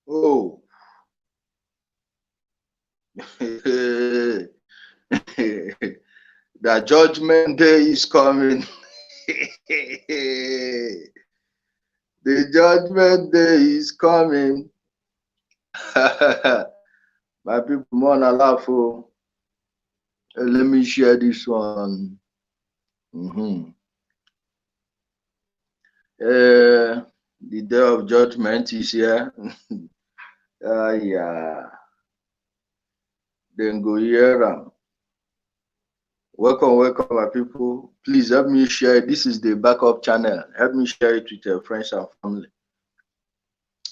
Oh, the judgment day is coming. The judgment day is coming. My people, more than laugh. Oh. Let me share this one. The day of judgment is here. Yeah. Then go hear. Welcome, my people. Please help me share. This is the backup channel. Help me share it with your friends and family.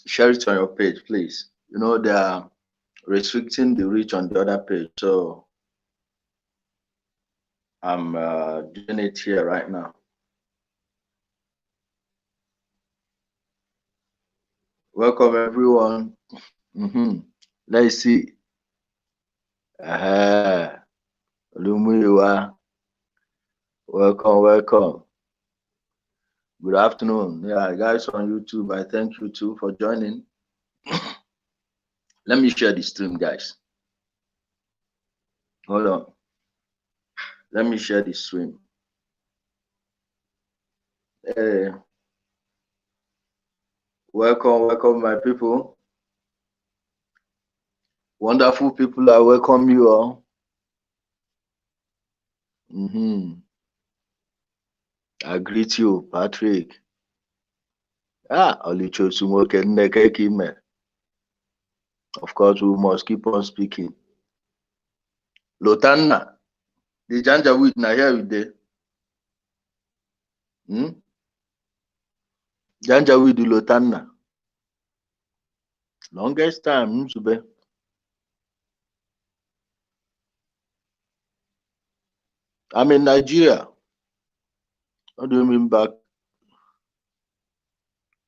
Share it on your page, please. You know, they are restricting the reach on the other page. So I'm doing it here right now. Welcome, everyone. Let's see. Welcome. Good afternoon. Yeah, guys on YouTube, I thank you too for joining. Let me share the stream, guys. Hold on. Let me share the stream. Hey. Welcome, my people. Wonderful people, I welcome you all. I greet you, Patrick. Of course, we must keep on speaking. Lotanna, the Janjaweed, na here with the Janjaweed, Lotanna. Longest time, Msube. I'm in Nigeria. What do you mean back?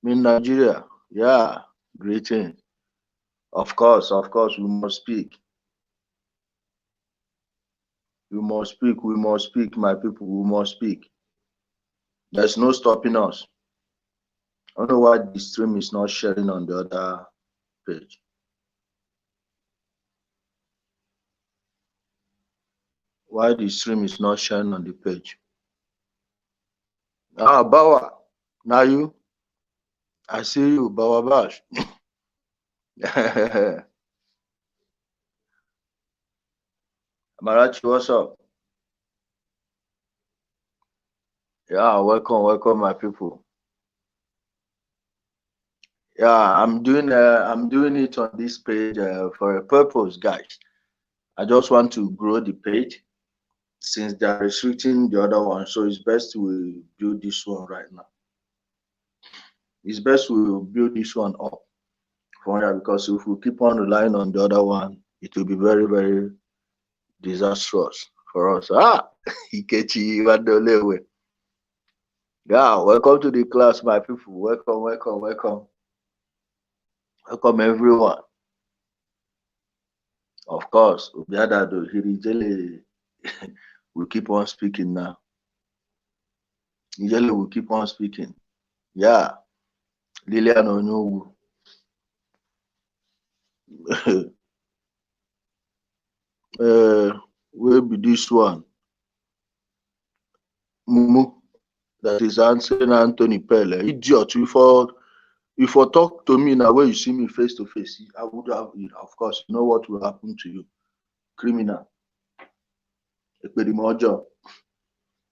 I'm in Nigeria. Yeah, greetings. Of course, we must speak. We must speak, my people, we must speak. There's no stopping us. I don't know why the stream is not sharing on the other page. Why the stream is not sharing on the page? Bawa, now you? I see you, Bawa Bash. Amarachi, what's up? Yeah, welcome, my people. Yeah, I'm doing it on this page for a purpose, guys. I just want to grow the page since they are restricting the other one, so it's best we build this one right now. It's best we build this one up for now, because if we keep on relying on the other one, it will be very, very disastrous for us. Ikechi Iwadolewe. Yeah, welcome to the class, my people. Welcome. Welcome, everyone. Of course, Obiadado Hirijele will keep on speaking now. Ijele will keep on speaking. Yeah. Lilian Onyowu. Where be this one? Mumu, that is answering Anthony Pele. Idiot, if you talk to me now where you see me face to face, I would have, of course, you know what will happen to you. Criminal.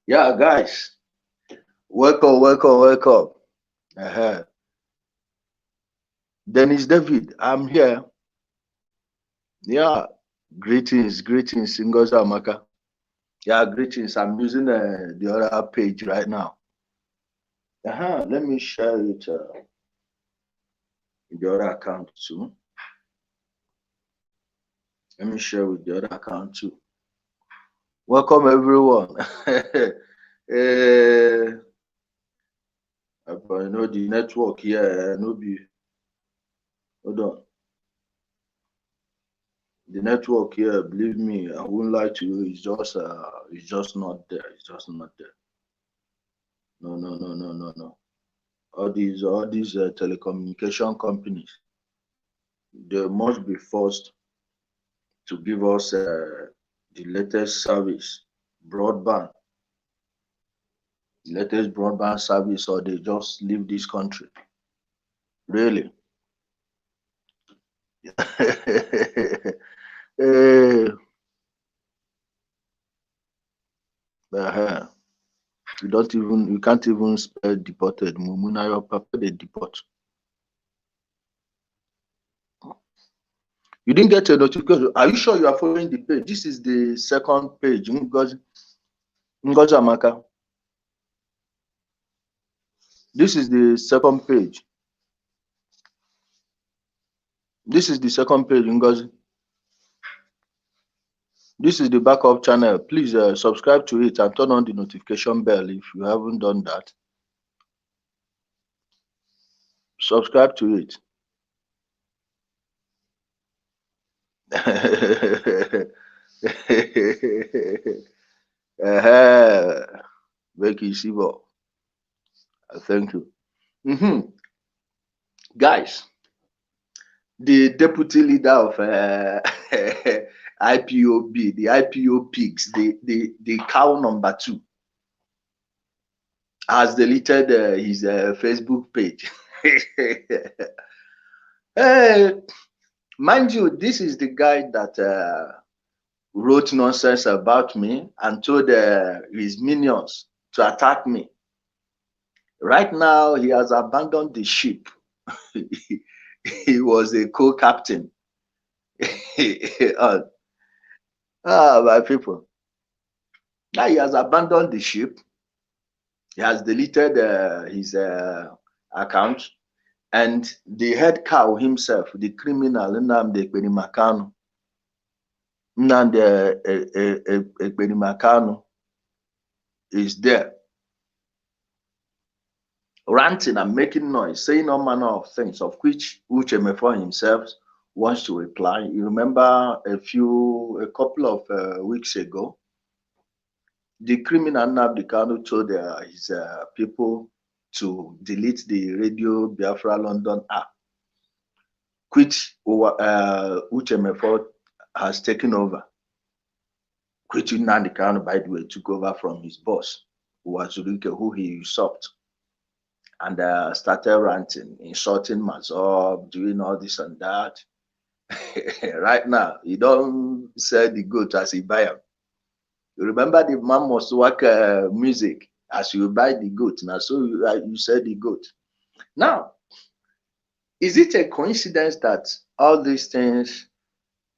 Yeah, guys. Welcome. Dennis David, I'm here. Yeah, greetings, Ngozi Amaka. Yeah, greetings. I'm using the other page right now. Let me share it in the other account too. Let me share with the other account too. Welcome, everyone. I know the network here, no be. Hold on. The network here, believe me, I won't lie to you. It's just not there. It's just not there. No. All these telecommunication companies, they must be forced to give us the latest service, broadband, latest broadband service, or they just leave this country. Really. Eh, uh-huh. You can't even spell deported. Mumuna, your papa, they deport. You didn't get a notification. Are you sure you are following the page? This is the second page. Ngozi Amaka. This is the second page. This is the second page, Ngozi. This is the backup channel. Please subscribe to it and turn on the notification bell if you haven't done that. Subscribe to it. Becky Sibo. Thank you. Guys, the deputy leader of IPOB, the IPO pigs, the cow number 2, has deleted his Facebook page. Mind you, this is the guy that wrote nonsense about me and told his minions to attack me. Right now, he has abandoned the ship. He was a co-captain. My people. Now he has abandoned the ship. He has deleted his account. And the head cow himself, the criminal, Nnamdi Ekperimakanu, is there, ranting and making noise, saying all manner of things, of which Uche Mefor himself wants to reply. You remember a couple of weeks ago, the criminal Nnamdi Kanu told his people to delete the Radio Biafra London app, which Uche Mefor has taken over, which Nnamdi Kanu, by the way, took over from his boss, who he usurped, and started ranting, insulting Mazob, doing all this and that. Right now, you don't sell the goat as you buy them. You remember the man must work music as you buy the goat. Now, so you sell the goat. Now, is it a coincidence that all these things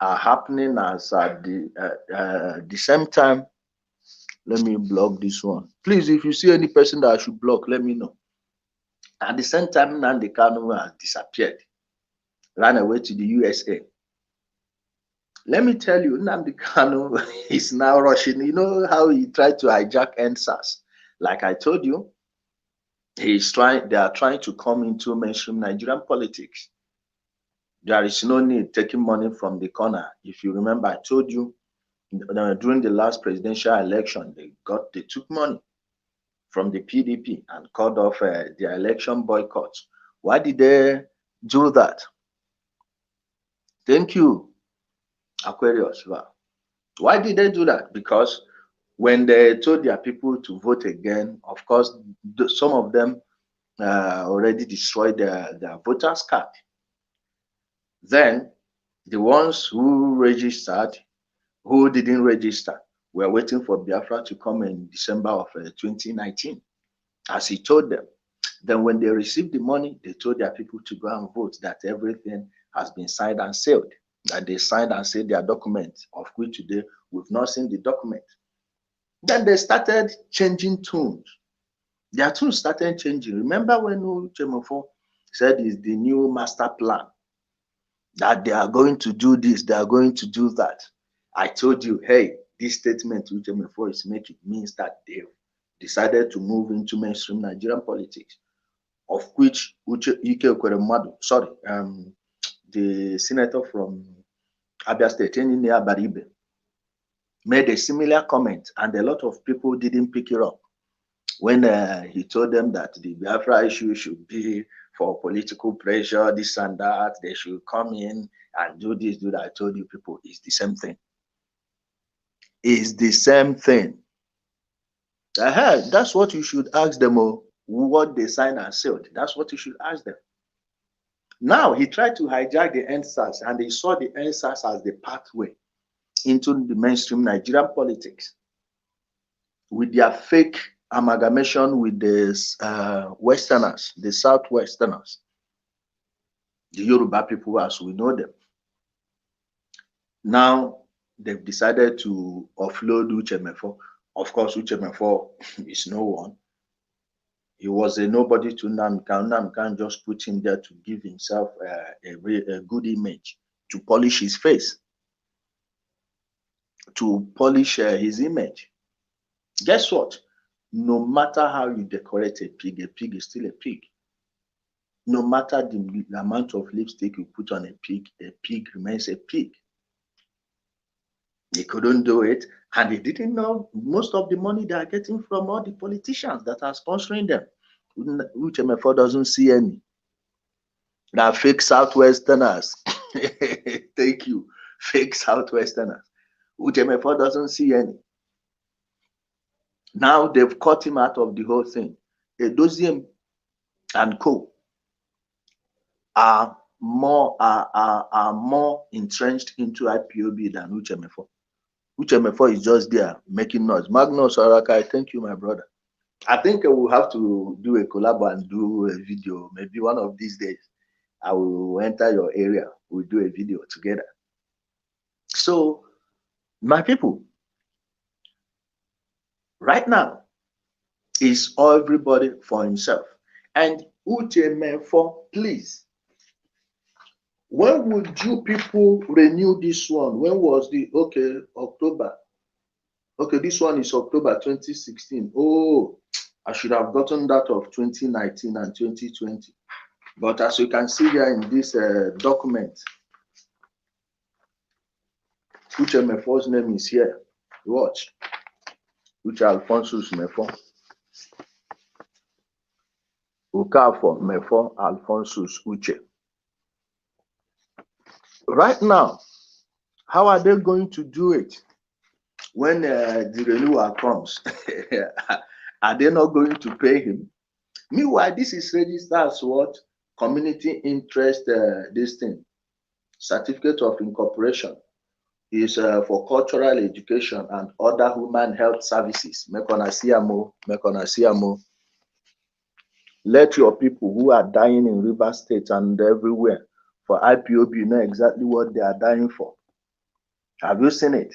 are happening as at the same time? Let me block this one. Please, if you see any person that I should block, let me know. At the same time, Nnamdi Kanu has disappeared, ran away to the USA. Let me tell you, Nnamdi Kanu is now rushing. You know how he tried to hijack NSAS? Like I told you, they are trying to come into mainstream Nigerian politics. There is no need taking money from the corner. If you remember, I told you during the last presidential election, they took money from the PDP and called off the election boycotts. Why did they do that? Thank you, Aquarius. Why did they do that? Because when they told their people to vote again, of course, some of them already destroyed their voters' card. Then the ones who registered, who didn't register, were waiting for Biafra to come in December of 2019, as he told them. Then when they received the money, they told their people to go and vote, that everything has been signed and sealed, that they signed and sealed their document, of which today we've not seen the document. Then they started changing tunes. Their tunes started changing. Remember when Uche Mefor said it's the new master plan, that they are going to do this, they are going to do that. I told you, hey, this statement Uche Mefor is making means that they've decided to move into mainstream Nigerian politics, of which Ike Ekweremadu, sorry, the senator from Abia State, Enyinia Baribe, made a similar comment, and a lot of people didn't pick it up when he told them that the Biafra issue should be for political pressure, this and that. They should come in and do this, do that. I told you people, it's the same thing. It's the same thing. That's what you should ask them, what they signed and sealed. That's what you should ask them. Now, he tried to hijack the NSAS, and they saw the NSAS as the pathway into the mainstream Nigerian politics with their fake amalgamation with the Westerners, the Southwesterners, the Yoruba people as we know them. Now, they've decided to offload Uche Mefor. Of course, Uche Mefor is no one. He was a nobody to Nnamdi. Nnamdi just put him there to give himself a good image, to polish his face, to polish his image. Guess what? No matter how you decorate a pig is still a pig. No matter the amount of lipstick you put on a pig remains a pig. They couldn't do it, and they didn't know most of the money they are getting from all the politicians that are sponsoring them. Uche Mefor doesn't see any. Now, fake Southwesterners. Thank you. Fake Southwesterners. Uche Mefor doesn't see any. Now they've cut him out of the whole thing. Edozie and co are more entrenched into IPOB than Uche Mefor. Uche Mefor is just there making noise. Magnus Araka, thank you, my brother. I think we'll have to do a collab and do a video. Maybe one of these days, I will enter your area. We'll do a video together. So, my people, right now, is everybody for himself. And Uche Mefor, please, when would you people renew this one? When was the, okay, October. Okay, this one is October 2016. Oh, I should have gotten that of 2019 and 2020. But as you can see here in this document, Uche Mefor's name is here. Watch. Uche Alphonsus Mefor. Okafor Mefor Alphonsus Uche. Right now, how are they going to do it when the renewal comes? Are they not going to pay him? Meanwhile, this is registered as what? Community interest, this thing. Certificate of incorporation is for cultural education and other human health services. Let your people who are dying in River State and everywhere for IPOB know exactly what they are dying for. Have you seen it?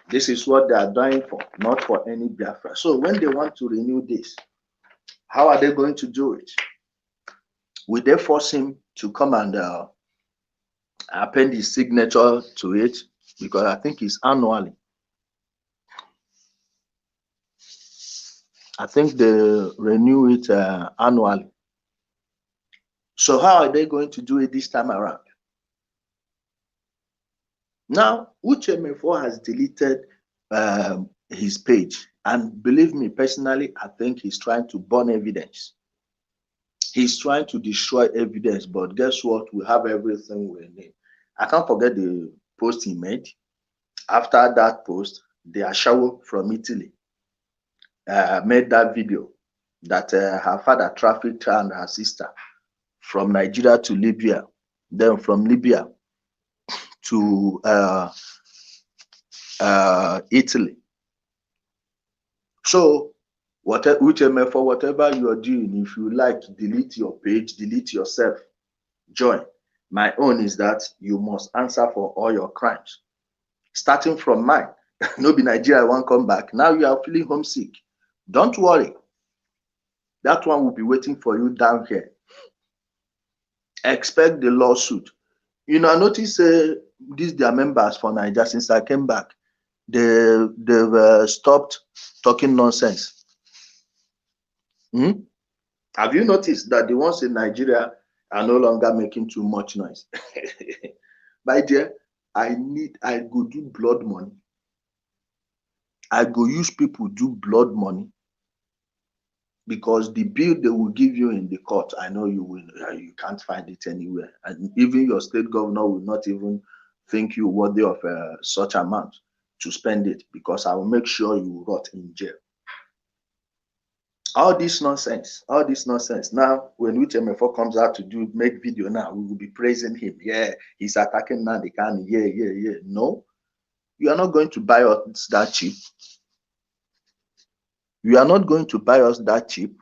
This is what they are dying for, not for any Biafra. So when they want to renew this, how are they going to do it? Will they force him to come and append his signature to it? Because I think it's annually. I think they renew it annually. So how are they going to do it this time around? Now, Uche Mefor has deleted his page. And believe me, personally, I think he's trying to burn evidence. He's trying to destroy evidence, but guess what? We have everything we need. I can't forget the post he made. After that post, the Ashawo from Italy made that video that her father trafficked her and her sister from Nigeria to Libya, then from Libya to Italy. So, Uche Mefor, whatever you are doing, if you like, delete your page, delete yourself, join. My own is that you must answer for all your crimes. Starting from mine. No be Nigeria won't come back. Now you are feeling homesick. Don't worry. That one will be waiting for you down here. Expect the lawsuit. You know, I notice these their members for Nigeria since I came back. They've stopped talking nonsense. Have you noticed that the ones in Nigeria are no longer making too much noise? My dear, I go do blood money. I go use people do blood money. because the bill they will give you in the court, I know you will, you can't find it anywhere, and even your state governor will not even think you worthy of such amount to spend it, because I will make sure you rot in jail. All this nonsense, all this nonsense. Now, when Uche Mefor comes out to make video now, we will be praising him. Yeah, he's attacking Nnamdi Kanu. Yeah. No, you are not going to buy us that cheap. You are not going to buy us that cheap.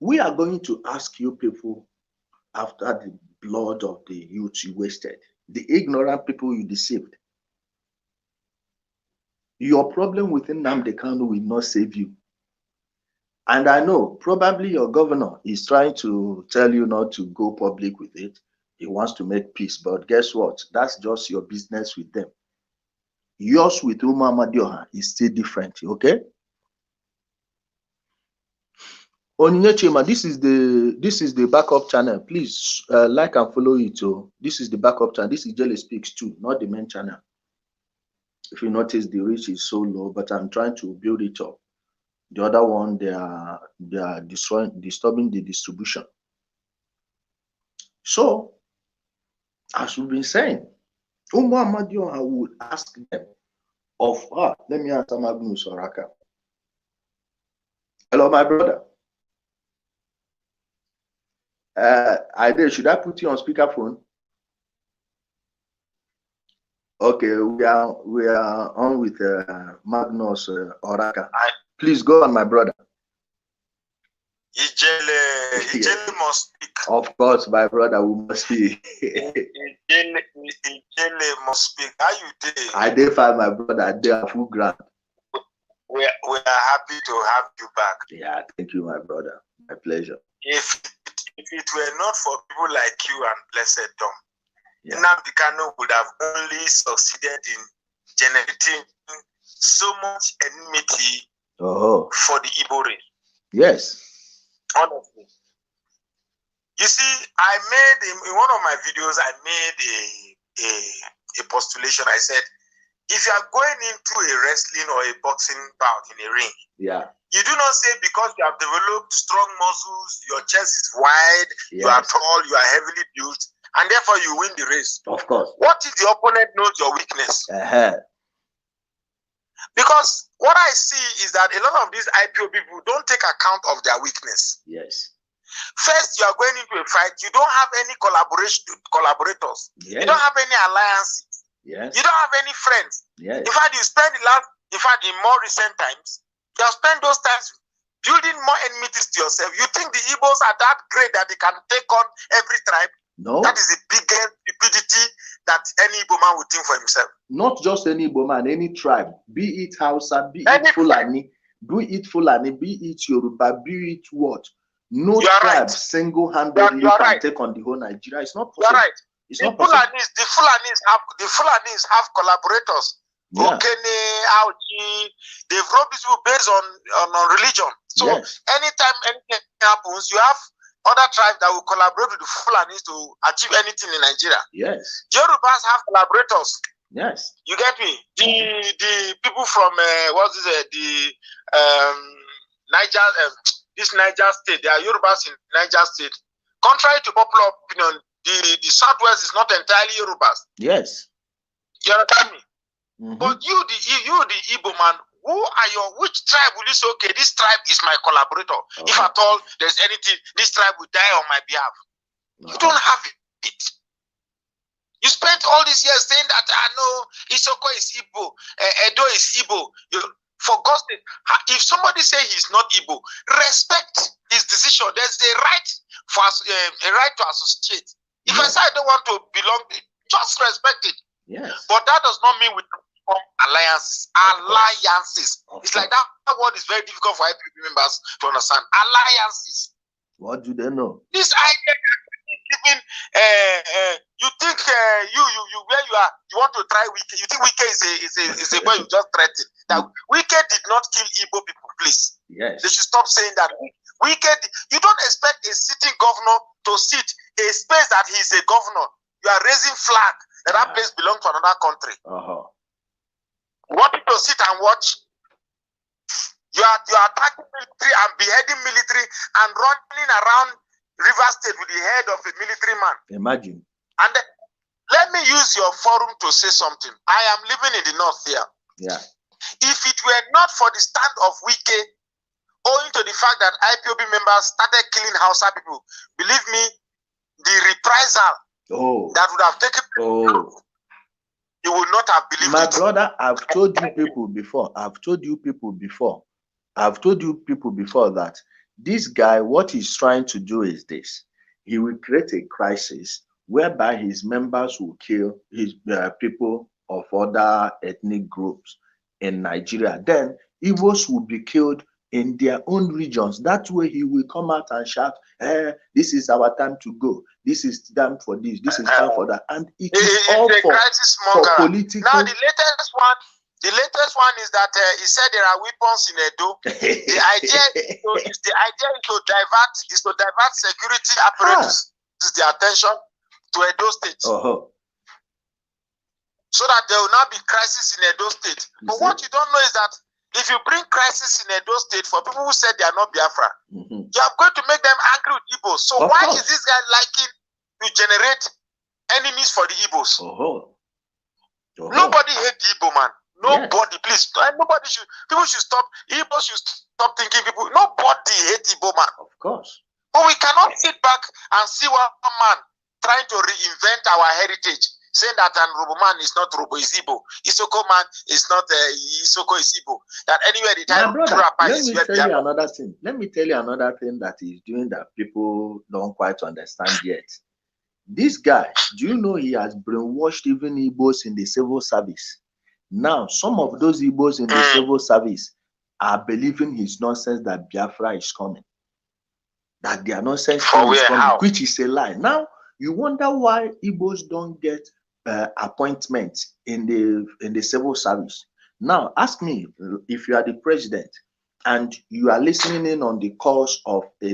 We are going to ask you people, after the blood of the youth you wasted, the ignorant people you deceived. Your problem with Nnamdi Kanu will not save you. And I know probably your governor is trying to tell you not to go public with it. He wants to make peace, but guess what? That's just your business with them. Yours with Umar Amadioha is still different, okay? Onyinye Chima, this is the backup channel. Please like and follow it. Oh. This is the backup channel. This is Jelly Speaks 2, not the main channel. If you notice, the reach is so low, but I'm trying to build it up. The other one, they are disturbing the distribution. So, as we've been saying, Umar Amadioha would ask them of let me answer Magnus Oraka. Hello, my brother. Should I put you on speakerphone? Okay, we are on with Magnus Oraka. Please go on, my brother. Ijele must speak. Of course, my brother, we must speak. Ijele must speak. How you doing? I did find my brother. I did a full grant. We are happy to have you back. Yeah, thank you, my brother. My pleasure. If it were not for people like you and Blessed Dom, Nnamdi Kanu would have only succeeded in generating so much enmity for the Igbo race. Yes. Honestly. You see, I made in one of my videos, I made a postulation. I said, if you are going into a wrestling or a boxing bout in a ring, you do not say because you have developed strong muscles, your chest is wide, you are tall, you are heavily built, and therefore you win the race. Of course. What if the opponent knows your weakness? Because what I see is that a lot of these IPO people don't take account of their weakness. Yes. First, you are going into a fight, you don't have any collaborators. Yes. You don't have any alliances. Yes. You don't have any friends. Yes. In fact, in more recent times, you have spent those times building more enmities to yourself. You think the Igbos are that great that they can take on every tribe? No. That is the biggest stupidity that any Igbo man would think for himself. Not just any Igbo man, any tribe. Be it Hausa, be it Fulani, be it Yoruba, be it what? No tribe single-handedly can take on the whole Nigeria. It's not possible. You're right. It's not possible. The Fulanis have collaborators. Yeah. Okene, Auchi, they've robbed people based on religion. So anytime anything happens, you have other tribes that will collaborate with the Fulanis to achieve anything in Nigeria. Yes. Yorubas have collaborators. Yes. You get me? The people from Niger, this Niger state, they are Yorubas in Niger state. Contrary to popular opinion, the Southwest is not entirely Yorubas. Yes. You understand me? But you the Igbo man, which tribe will you say, okay, this tribe is my collaborator. If at all there's anything, this tribe will die on my behalf. You don't have it. You spent all these years saying that I know Isoko is Igbo, Edo is Igbo. For God's sake, if somebody say he's not Igbo, respect his decision. There's a right to associate. If I say I don't want to belong, just respect it. Yes. But that does not mean we form alliances. It's like that word is very difficult for IPP members to understand. Alliances. What do they know? This idea giving you think you where you are, you want to try Wike. You think Wike is a boy you just threatened. That Wike did not kill Igbo people, please. Yes. They should stop saying that. Wike, you don't expect a sitting governor to sit a space that he's a governor. You are raising flag that place belongs to another country. Want people to sit and watch? You are attacking military and beheading military and running around River State with the head of a military man. Imagine. And let me use your forum to say something. I am living in the north here. Yeah. If it were not for the stand of Wike, owing to the fact that IPOB members started killing Hausa people, believe me, the reprisal that would have taken place, you would not have believed My it. brother, I've told you people before that this guy, what he's trying to do is this. He will create a crisis whereby his members will kill his people of other ethnic groups in Nigeria. Then Igbos will be killed in their own regions. That way he will come out and shout, this is our time to go. This is time for this. This is time for that. And it is all for political. Now the latest one is that he said there are weapons in Edo. The idea is to divert security apparatus the attention to Edo State. So that there will not be crisis in Edo State. But what you don't know is that if you bring crisis in Edo State for people who said they are not Biafra, you are going to make them angry with Igbos. So why is this guy liking to generate enemies for the Igbos? Nobody hate the Igbo man. Nobody, please. People should stop. Igbos should stop thinking people. Nobody hate Igbo man. Of course. But we cannot sit back and see one man trying to reinvent our heritage, saying that Robo man is not Robo, is Igbo. Isoko man is not Isoko, is Igbo. That anywhere the time. Let me tell you another thing that he's doing that people don't quite understand yet. This guy, do you know he has brainwashed even Igbos in the civil service? Now, some of those Igbos in the civil service are believing his nonsense that Biafra is coming. That their nonsense is coming, which is a lie. Now, you wonder why Igbos don't get appointments in the civil service. Now, ask me, if you are the president and you are listening in on the calls of a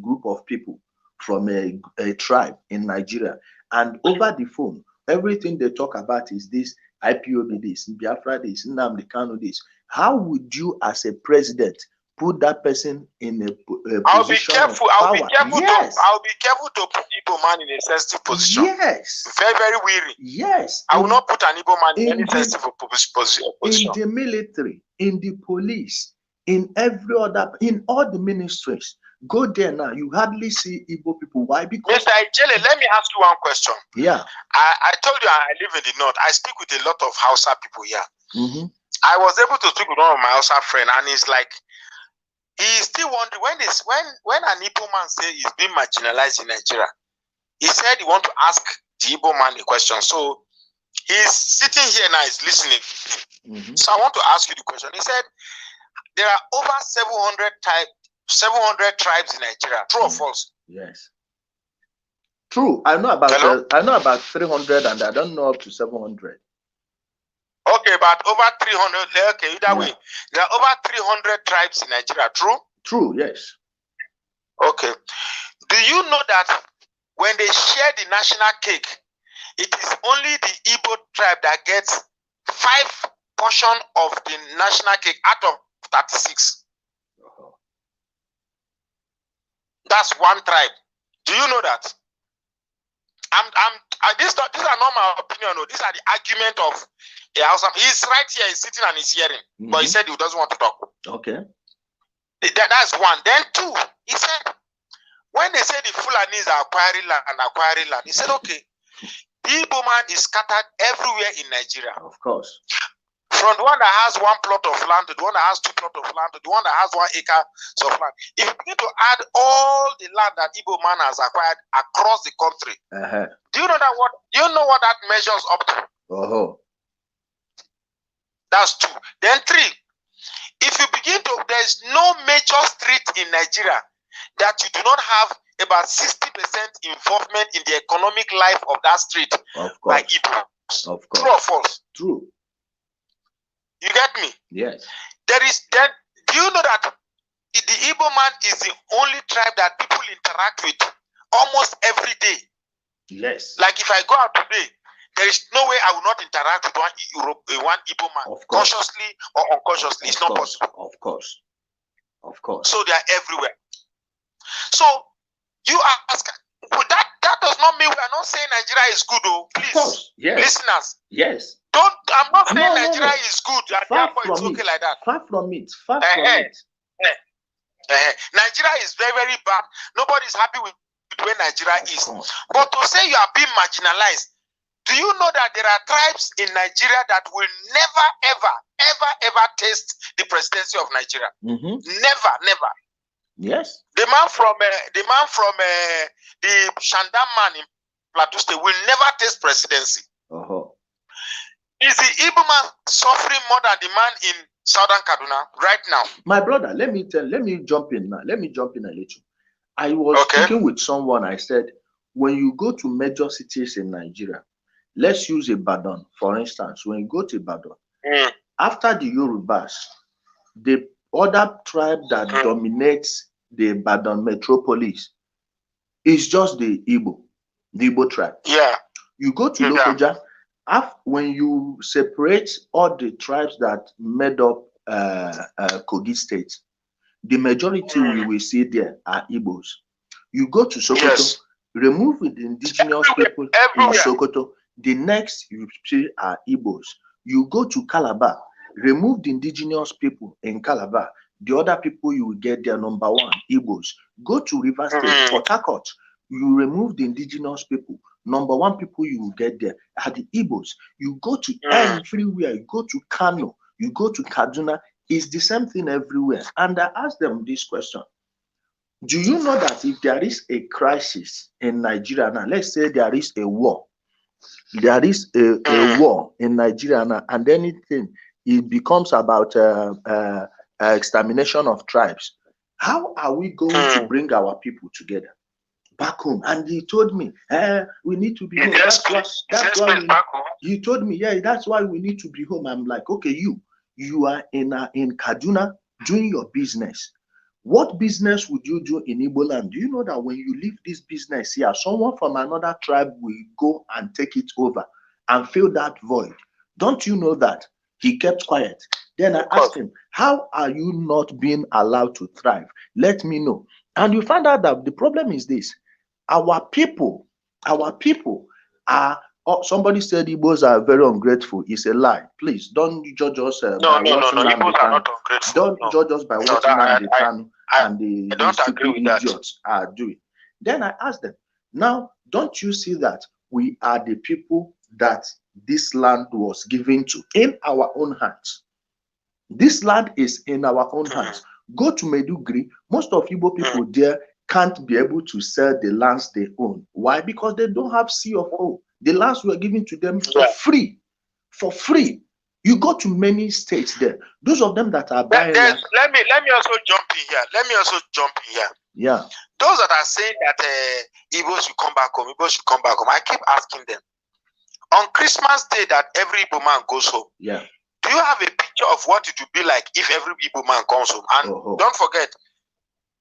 group of people from a tribe in Nigeria, and over the phone, everything they talk about is this IPOB this, Biafra this, Nnamdi Kanu this. How would you, as a president, put that person in a position I'll be careful. of power? I'll be careful to put Igbo man in a sensitive position. Yes. Very, very weary. Yes. I will not put an Igbo man in any sensitive position. In the military, in the police, in all the ministries. Go there now. You hardly see Igbo people. Why? Because Mr. Ijele, let me ask you one question. Yeah. I told you I live in the north. I speak with a lot of Hausa people here. I was able to speak with one of my Hausa friends, and he's like, he's still wondering when an Igbo man says he's being marginalized in Nigeria. He said he want to ask the Igbo man a question. So he's sitting here now, he's listening. So I want to ask you the question. He said there are over 700 tribes in Nigeria. True or false? Yes. True. I know about 300, and I don't know up to 700. Okay, but over 300. Okay, either way, there are over 300 tribes in Nigeria. True? True. Yes. Okay. Do you know that when they share the national cake, it is only the Igbo tribe that gets 5 portions of the national cake out of 36? That's one tribe. Do you know that? These are not my opinion. No. These are the argument of a Hausa. He's right here. He's sitting and he's hearing. But he said he doesn't want to talk. Okay. That's one. Then two, he said, when they say the Fulanis are acquiring land, he said, okay, the Igbo man is scattered everywhere in Nigeria. Of course. From the one that has 1 plot of land to the one that has 2 plots of land to the one that has 1 acre of land. If you begin to add all the land that Igbo man has acquired across the country, do you know what that measures up to? That's 2. Then 3. If you begin to, there's no major street in Nigeria that you do not have about 60% involvement in the economic life of that street by Igbo. Of course. True or false? True. You get me? Yes. Do you know that the Igbo man is the only tribe that people interact with almost every day? Yes. Like if I go out today, there is no way I will not interact with one Igbo man, consciously or unconsciously. It's not possible. Of course. So they are everywhere. So you ask, that does not mean we are not saying Nigeria is good, though. Please, listeners. Yes. I'm not saying Nigeria is good, and therefore it's okay like that. Far from it. Nigeria is very, very bad. Nobody's happy with where Nigeria is. But to say you are being marginalized, do you know that there are tribes in Nigeria that will never, ever taste the presidency of Nigeria? Never. Yes. The man from the Shandam man in Plateau State will never taste presidency. Is the Igbo man suffering more than the man in Southern Kaduna right now? My brother, let me jump in now. Let me jump in a little. I was speaking with someone. I said, when you go to major cities in Nigeria, let's use Ibadan, for instance. When you go to Ibadan, after the Yorubas, the other tribe that dominates the Ibadan metropolis is just the Igbo tribe. Yeah. You go to Lokoja, when you separate all the tribes that made up Kogi State, the majority we will see there are Igbos. You go to Sokoto, remove the indigenous people in Sokoto, the next you see are Igbos. You go to Calabar, remove the indigenous people in Calabar, the other people you will get there, number one, Igbos. Go to River State, Port Harcourt, you remove the indigenous people, number one people you will get there are the Igbos. You go to everywhere, you go to Kano, you go to Kaduna, it's the same thing everywhere. And I asked them this question. Do you know that if there is a crisis in Nigeria now, let's say there is a war, there is a war in Nigeria now, and anything, it becomes about extermination of tribes, how are we going to bring our people together back home? And he told me, we need to be home. That's why he told me, that's why we need to be home. I'm like, okay, you are in Kaduna doing your business. What business would you do in Igbo land? Do you know that when you leave this business here, someone from another tribe will go and take it over and fill that void? Don't you know that? He kept quiet. Then I asked him, how are you not being allowed to thrive? Let me know. And you find out that the problem is this. Our people are, somebody said Igbos are very ungrateful. It's a lie. Please don't judge us by watching Igbos are not ungrateful. Don't judge us by watching Namdi and the stupid idiots are doing. Then I asked them, now don't you see that we are the people that this land was given to in our own hands? This land is in our own hands. Go to Meduguri, most of Igbo people there can't be able to sell the lands they own. Why? Because they don't have CFO. The lands were given to them for free. For free. You go to many states there. Those of them that are buying land. Let me also jump in here. Yeah. Those that are saying that Igbos should come back home, I keep asking them. On Christmas Day that every Igbo man goes home. Yeah. Do you have a picture of what it would be like if every Igbo man comes home? And don't forget,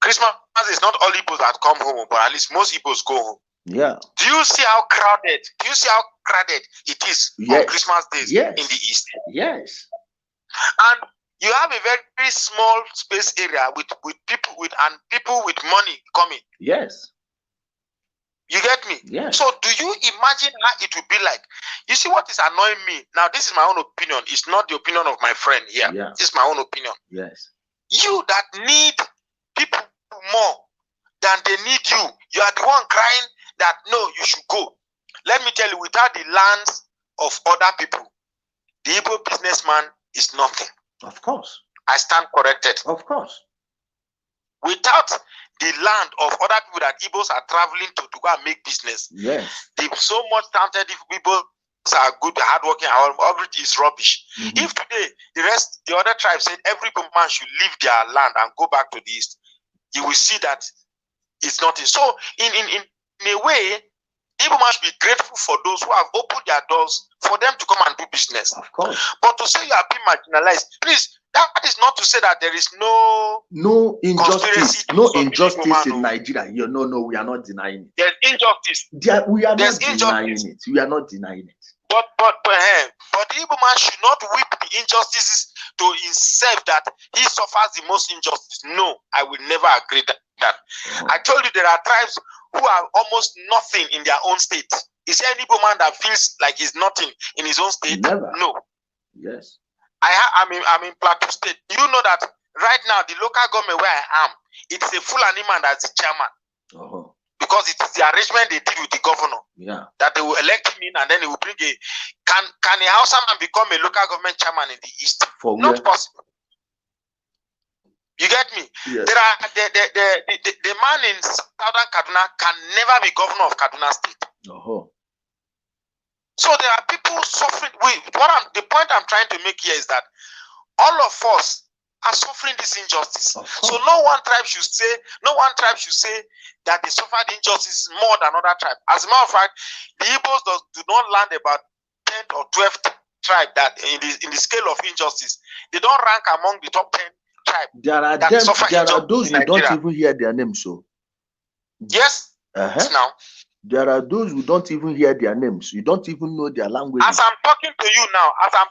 Christmas is not all Igbos that come home, but at least most Igbos go home. Yeah. Do you see how crowded? It is on Christmas days in the East? Yes. And you have a very, very small space area with people with money coming. Yes. You get me? Yes. So do you imagine how it would be like? You see what is annoying me? Now, this is my own opinion. It's not the opinion of my friend here. Yeah. This is my own opinion. Yes. You that need people more than they need you. You are the one crying that, no, you should go. Let me tell you, without the lands of other people, the Igbo businessman is nothing. Of course. I stand corrected. Of course. Without the land of other people that Igbos are traveling to go and make business. Yes. They so much talented people are good, hardworking, all it is rubbish. If today the other tribes said every man should leave their land and go back to the east, you will see that it's nothing. So in a way, Igbo man should be grateful for those who have opened their doors for them to come and do business. Of course. But to say you are being marginalized, please, that is not to say that there is no injustice, in Nigeria. No, we are not denying it. There's injustice. We are not denying it. We are not denying it. But the Igbo man should not whip the injustices to himself that he suffers the most injustice. No, I will never agree that. I told you there are tribes who are almost nothing in their own state. Is there any Igbo man that feels like he's nothing in his own state? Never. No. Yes. I'm in Plateau State. You know that right now the local government where I am, it's a Fulani man that's the chairman. Because it is the arrangement they did with the governor. Yeah. That they will elect him in and then he will bring a can a Hausa man become a local government chairman in the east? Not possible. You get me? Yes. There are the man in southern Kaduna can never be governor of Kaduna State. So there are people suffering. The point I'm trying to make here is that all of us are suffering this injustice. So no one tribe should say that they suffer the injustice more than other tribes. As a matter of fact, the Igbos do not land about 10th or 12th tribe that in the scale of injustice. They don't rank among the top 10 tribes. There are those who don't even hear their names. So yes, now there are those who don't even hear their names. You don't even know their language. As I'm talking to you now, as I'm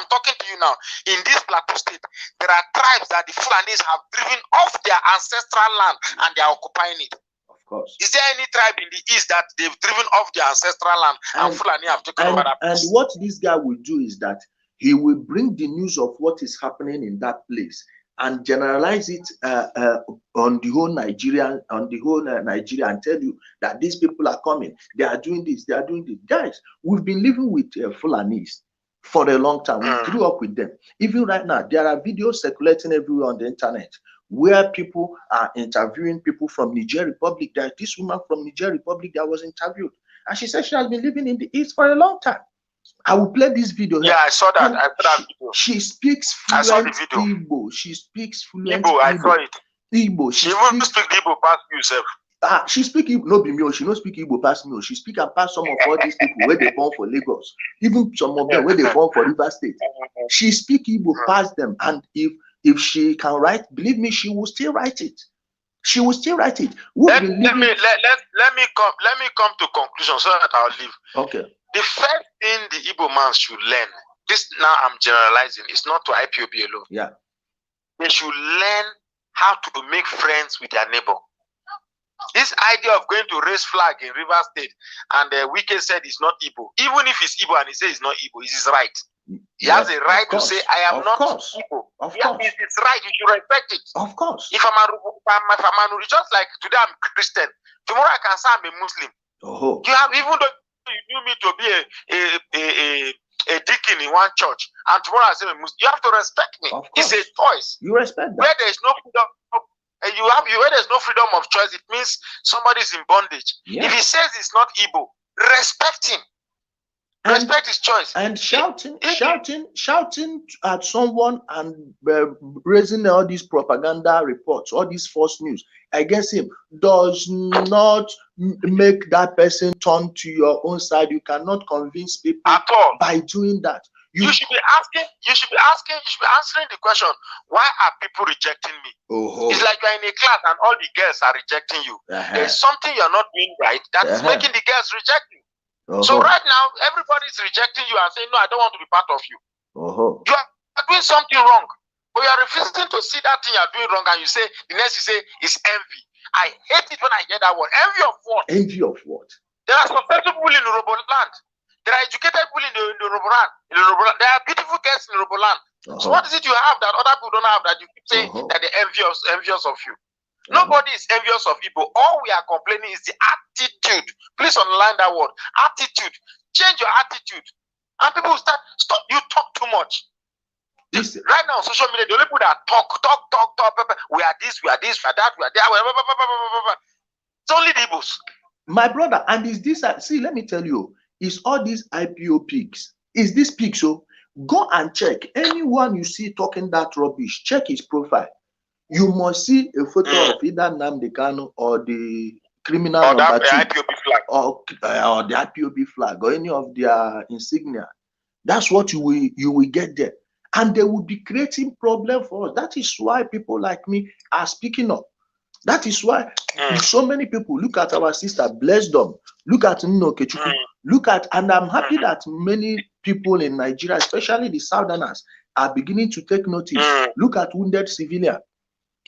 talking to you now, in this Plateau State, there are tribes that the Fulanis have driven off their ancestral land and they are occupying it. Of course. Is there any tribe in the east that they've driven off their ancestral land and Fulani have taken over that place? And what this guy will do is that he will bring the news of what is happening in that place and generalize it on the whole Nigeria, and tell you that these people are coming. They are doing this. They are doing this. Guys, we've been living with Fulanis for a long time. We grew up with them. Even right now, there are videos circulating everywhere on the internet where people are interviewing people from Niger Republic. There's this woman from Niger Republic that was interviewed, and she said she has been living in the East for a long time. I will play this video. Yeah, I saw that. I saw that video. She speaks fluent Igbo. She speaks fluent Igbo. I saw it. Igbo. She even speaks Igbo past yourself. She speak Igbo, no be me. She no speak Igbo past me. She speak and pass some of all these people where they born for Lagos. Even some of them where they born for River State. She speak Igbo past them, and if she can write, believe me, she will still write it. She will still write it. Let me come to conclusion so that I'll leave. Okay. The first thing the Igbo man should learn, this now I'm generalizing, it's not to IPOB alone. Yeah. They should learn how to make friends with their neighbor. This idea of going to raise flag in River State and Wike said it's not Igbo. Even if it's Igbo and he says it's not Igbo, it's his right. He has a right to say, I am not Igbo. Of course. It's right, you should respect it. Of course. If I'm just like today I'm Christian, tomorrow I can say I'm a Muslim. You have, even though you knew me to be a deacon in one church, and tomorrow I say you have to respect me. It's a choice. You respect that. Where there is no freedom, where there's no freedom of choice, it means somebody is in bondage. Yeah. If he says it's not Igbo, respect him. Respect his choice. And shouting at someone and raising all these propaganda reports, all these false news against him does not make that person turn to your own side. You cannot convince people at all by doing that. You should be answering the question, why are people rejecting me? It's like you're in a class and all the girls are rejecting you. There's something you're not doing right that is making the girls reject you. So right now, everybody's rejecting you and saying, no, I don't want to be part of you. You are doing something wrong. But you are refusing to see that thing you are doing wrong, and the next you say is envy. I hate it when I hear that word. Envy of what? Envy of what? There are successful people in Yoruba land. There are educated people in Yoruba land. There are beautiful girls in Yoruba land. So what is it you have that other people don't have that you keep saying that they're envious of you? Nobody is envious of people. All we are complaining is the attitude. Please underline that word. Attitude. Change your attitude. And people will stop. You talk too much. Right now on social media, the only people that talk. We are this, we are that, we are that. It's only the Igbos. My brother, and is this, see, let me tell you, it's all these IPO pigs. Is this pig? So go and check. Anyone you see talking that rubbish, check his profile. You must see a photo of either Nnamdi Kanu or the criminal or number the IPOB flag, or the IPOB flag, or any of their insignia. That's what you will get there, and they will be creating problem for us. That is why people like me are speaking up. That is why so many people look at our sister, bless them. Look at Nnokechuku. Look at, and I'm happy that many people in Nigeria, especially the Southerners, are beginning to take notice. Look at wounded civilian.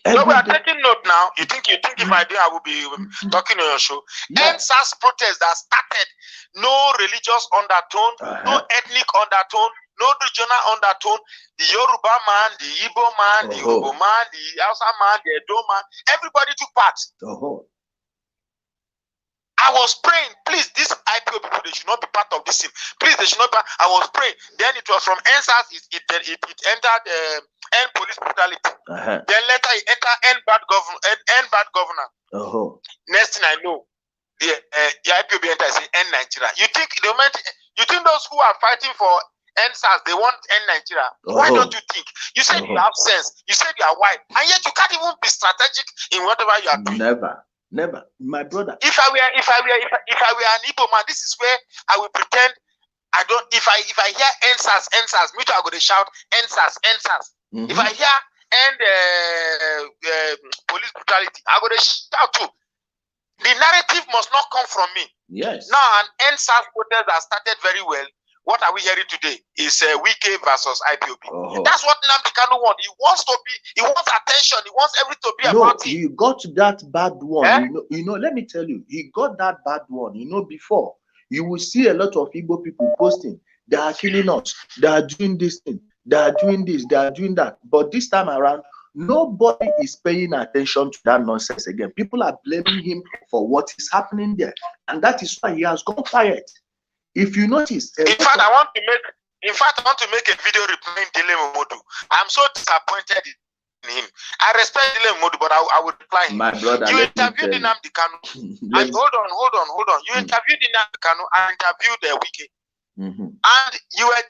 No, we are taking note now. You think if I do, I will be talking on your show. NSAS protest that started, no religious undertone, no ethnic undertone, no regional undertone. The Yoruba man, the Igbo man, the Igbo man, the Hausa man, the Edo man, everybody took part. I was praying, please, this IPO people, they should not be part of this thing. Please, they should not be. I was praying. Then it was from NSAS, it entered end police brutality. Then later it entered end bad governor. Next thing I know, the IPO enters end Nigeria. You think those who are fighting for NSAS, they want end Nigeria? Why don't you think? You said you have sense. You said you are white, and yet you can't even be strategic in whatever you are doing. Never, my brother. If I were an Igbo man, this is where I will pretend I don't. If I hear NSAS, me too, I go to shout NSAS. If I hear end police brutality, I go to shout too. The narrative must not come from me. Yes. Now an NSAS protest that started very well. What are we hearing today? Is Uche versus Ipob. That's what Nnamdi Kanu wants. He wants attention. He wants everything to be about him. He got that bad one. You know, let me tell you, he got that bad one. You know, before you will see a lot of Igbo people posting, they are killing us, they are doing this thing, they are doing this, they are doing that. But this time around, nobody is paying attention to that nonsense again. People are blaming him for what is happening there, and that is why he has gone quiet. If you notice, in fact, I want to make a video replying Dele Momodu. I'm so disappointed in him. I respect Dele Momodu, but I would reply him. My brother, you interviewed Nnamdi Kanu. And hold on. You interviewed Nnamdi Kanu and interviewed Uche. And you were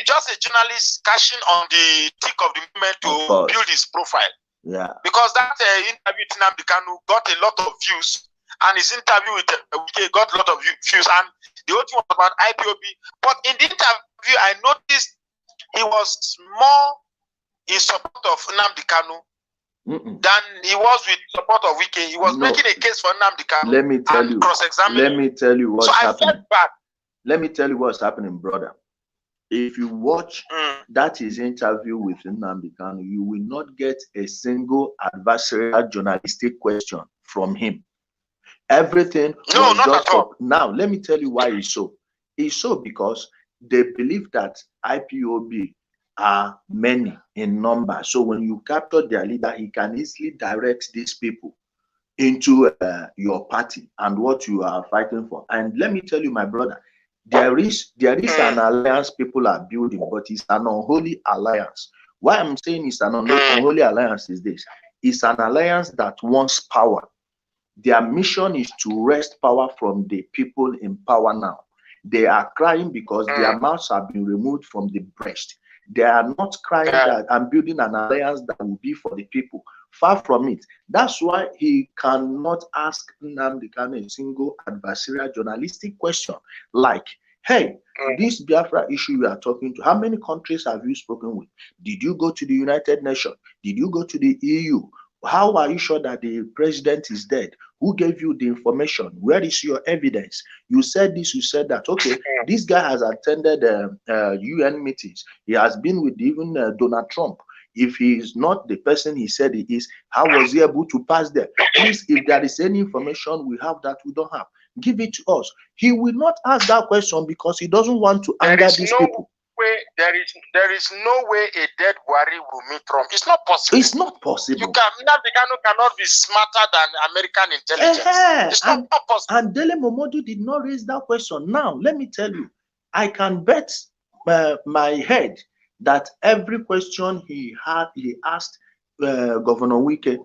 just a journalist cashing on the tick of the moment to build his profile. Yeah. Because that interview with Nnamdi Kanu got a lot of views. And his interview with Uche got a lot of views, and the whole thing was about IPOB. But in the interview, I noticed he was more in support of Nnamdi Kanu than he was with support of Uche. He was making a case for Nnamdi Kanu. Let me tell you. Let me tell you what's happening. I felt bad. Let me tell you what's happening, brother. If you watch that his interview with Nnamdi Kanu, you will not get a single adversarial journalistic question from him. Everything no, not at all. Now, let me tell you why it's so. It's so because they believe that IPOB are many in number. So when you capture their leader, he can easily direct these people into your party and what you are fighting for. And let me tell you, my brother, there is an alliance people are building, but it's an unholy alliance. Why I'm saying it's an unholy alliance is this. It's an alliance that wants power. Their mission is to wrest power from the people in power now. They are crying because their mouths have been removed from the breast. They are not crying that I'm building an alliance that will be for the people. Far from it. That's why he cannot ask Nnamdi Kanu a single adversarial journalistic question like, hey, this Biafra issue you are talking to, how many countries have you spoken with? Did you go to the United Nations? Did you go to the EU? How are you sure that the president is dead? Who gave you the information? Where is your evidence? You said this, you said that. Okay, this guy has attended UN meetings. He has been with even Donald Trump. If he is not the person he said he is, how was he able to pass there? Please, if there is any information we have that we don't have, give it to us. He will not ask that question because he doesn't want to anger these people. There is no way a dead Buhari will meet Trump. It's not possible. It's not possible. Nnamdi Kanu cannot be smarter than American intelligence. It's not possible. And Dele Momodu did not raise that question. Now, let me tell you, I can bet my head that every question he asked Governor Uche,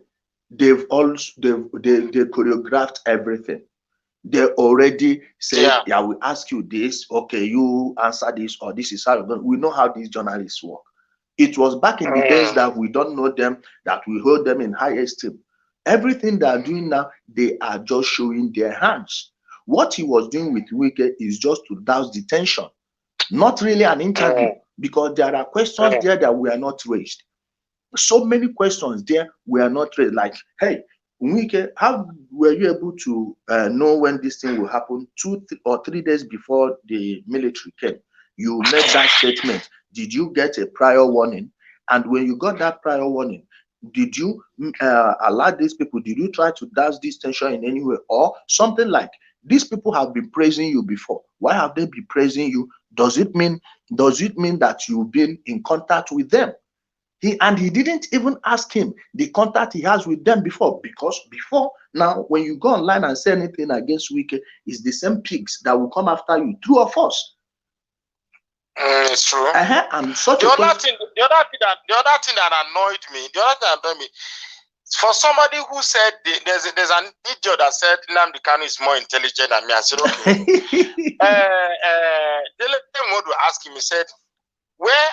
they choreographed everything. They already say, yeah, we ask you this, okay, you answer this, or this is how you're going. We know how these journalists work. It was back in the days that we don't know them, that we hold them in high esteem. Everything they are doing now, they are just showing their hands. What he was doing with Uche is just to douse the tension, not really an interview, because there are questions there that were not raised. So many questions there were not raised, like, hey, Uche, how were you able to know when this thing will happen 2 or 3 days before the military came? You made that statement. Did you get a prior warning? And when you got that prior warning, did you allow these people? Did you try to dash this tension in any way, or something like these people have been praising you before? Why have they been praising you? Does it mean that you've been in contact with them? He didn't even ask him the contact he has with them before, because before now, when you go online and say anything against Wike, it's the same pigs that will come after you, true or false. It's true. And such the other thing that annoyed me, for somebody who said there's an idiot that said Nnamdi Kanu is more intelligent than me. I said, okay. Modu asked him, he said, where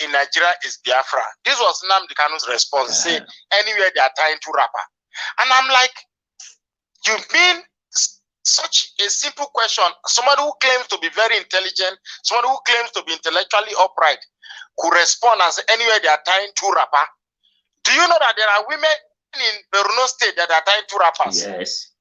in Nigeria is Biafra? This was Nnamdi Kanu's response. Say, anywhere they are trying to rapper. And I'm like, you've been such a simple question. Somebody who claims to be very intelligent, somebody who claims to be intellectually upright, could respond and say, anywhere they are tying two rapper. Do you know that there are women in Borno State that are tying two rappers? Yes.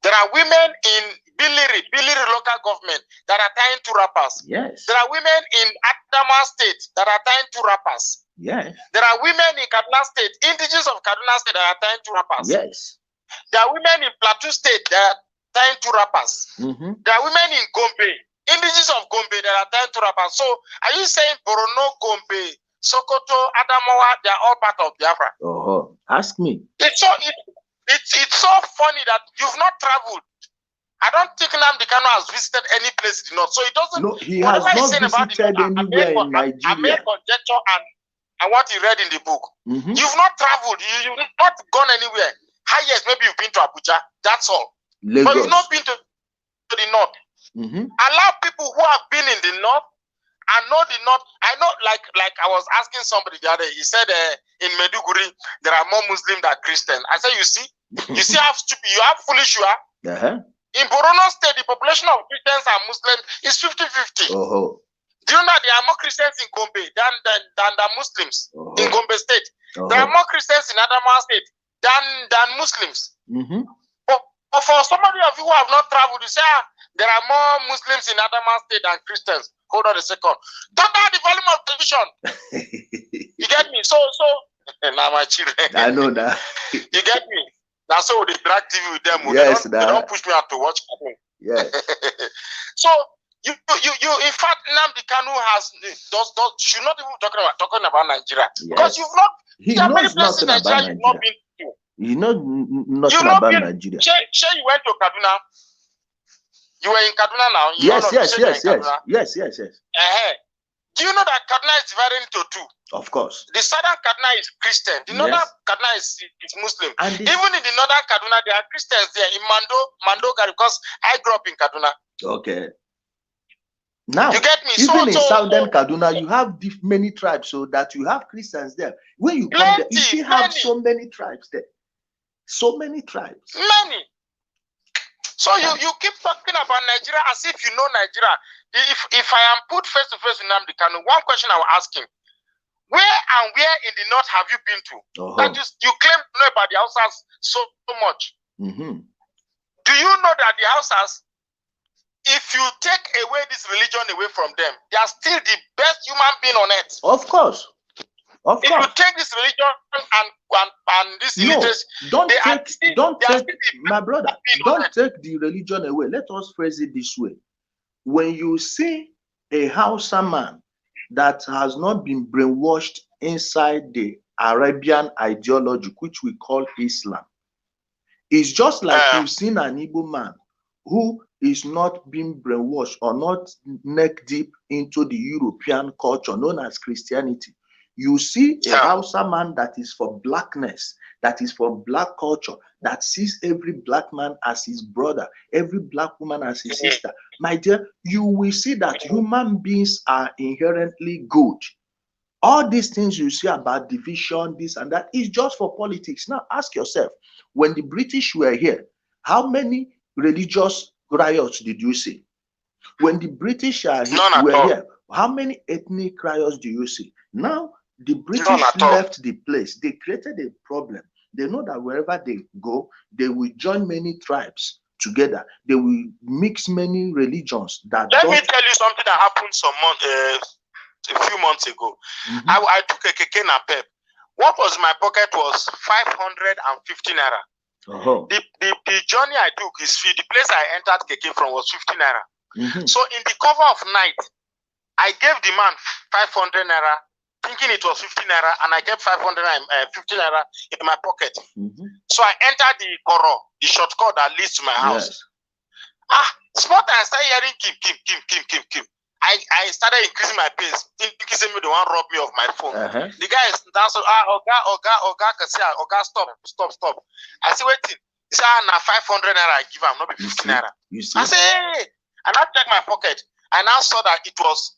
There are women in Biliri local government that are tying two rappers. Yes. There are women in Adama State that are tying two rappers. Yes. There are women in Kaduna State, indigenous of Kaduna State that are tying two rappers. Yes. There are women in Plateau State that are tying two rappers. There are women in Gombe, indigenous of Gombe that are tying two rappers. So are you saying Borno, Gombe, Sokoto, Adamawa, they are all part of Biafra? Oh, ask me. It's so funny that you've not traveled. I don't think Nnamdi Kanu has visited any place in the north. So it doesn't. No, he has not visited anywhere in Nigeria. I made conjecture and what he read in the book. You've not traveled. You've not gone anywhere. Highest, maybe you've been to Abuja. That's all. Lagos. But you've not been to the north. Allow people who have been in the north and know the north. I know, like I was asking somebody the other day. He said in Meduguri there are more Muslims than Christians. I said, you see how stupid you are, foolish you are. In Borno State, the population of Christians and Muslims is 50-50. Do you know there are more Christians in Gombe than Muslims in Gombe State? There are more Christians in Adamawa State than Muslims. But for somebody of you who have not traveled, you say there are more Muslims in Adamawa State than Christians. Hold on a second. Turn down the volume of television. You get me? So now my children. I know that. You get me? That's how they drag TV with them. Yes, they don't push me out to watch cartoon. Yes. So you in fact Nnamdi Kanu should not even talking about Nigeria. Because you've not many places in Nigeria you've not been to. You know nothing about Nigeria. Sure, you went to Kaduna. You were in Kaduna now. Yes. Do you know that Kaduna is divided into two? Of course. The southern Kaduna is Christian. The northern Kaduna is Muslim. And even in the northern Kaduna, there are Christians there in Mandogari, because I grew up in Kaduna. Okay. Now, you get me? Even in southern Kaduna, you have many tribes, so that you have Christians there. When you come there, you still have so many tribes there. So many tribes. Many. So you keep talking about Nigeria as if you know Nigeria. If I am put face to face with Nnamdi Kanu, one question I will ask him: where in the north have you been to? That you claim to know about the Hausas so much. Do you know that the Hausas, if you take away this religion away from them, they are still the best human being on earth? Of course. If you take this religion and this illiteracy, don't take my brother. Don't take the religion away. Let us phrase it this way: when you see a Hausa man that has not been brainwashed inside the Arabian ideology, which we call Islam, it's just like you've seen an Igbo man who is not being brainwashed or not neck deep into the European culture known as Christianity. You see a Hausa man that is for blackness, that is for black culture, that sees every black man as his brother, every black woman as his sister. My dear, you will see that human beings are inherently good. All these things you see about division, this and that, is just for politics. Now ask yourself, when the British were here, how many religious riots did you see? When the British were here, how many ethnic riots do you see? Now, the British left the place. They created a problem. They know that wherever they go, they will join many tribes together. They will mix many religions. Let me tell you something that happened a few months ago. I took a keke na pep. What was in my pocket was 550 naira. The journey I took is the place I entered keke from was 50 naira. So in the cover of night, I gave the man 500 naira, thinking it was 50 naira, and I kept 550 naira in my pocket. So I entered the koro, the shortcut that leads to my house. Spot I started hearing kim. I started increasing my pace, thinking the one robbed me of my phone. The guy is that's Oga, stop. I say waiting. He said, now 500 naira I give him, not be 50 naira. I say, hey, and I checked my pocket. I now saw that it was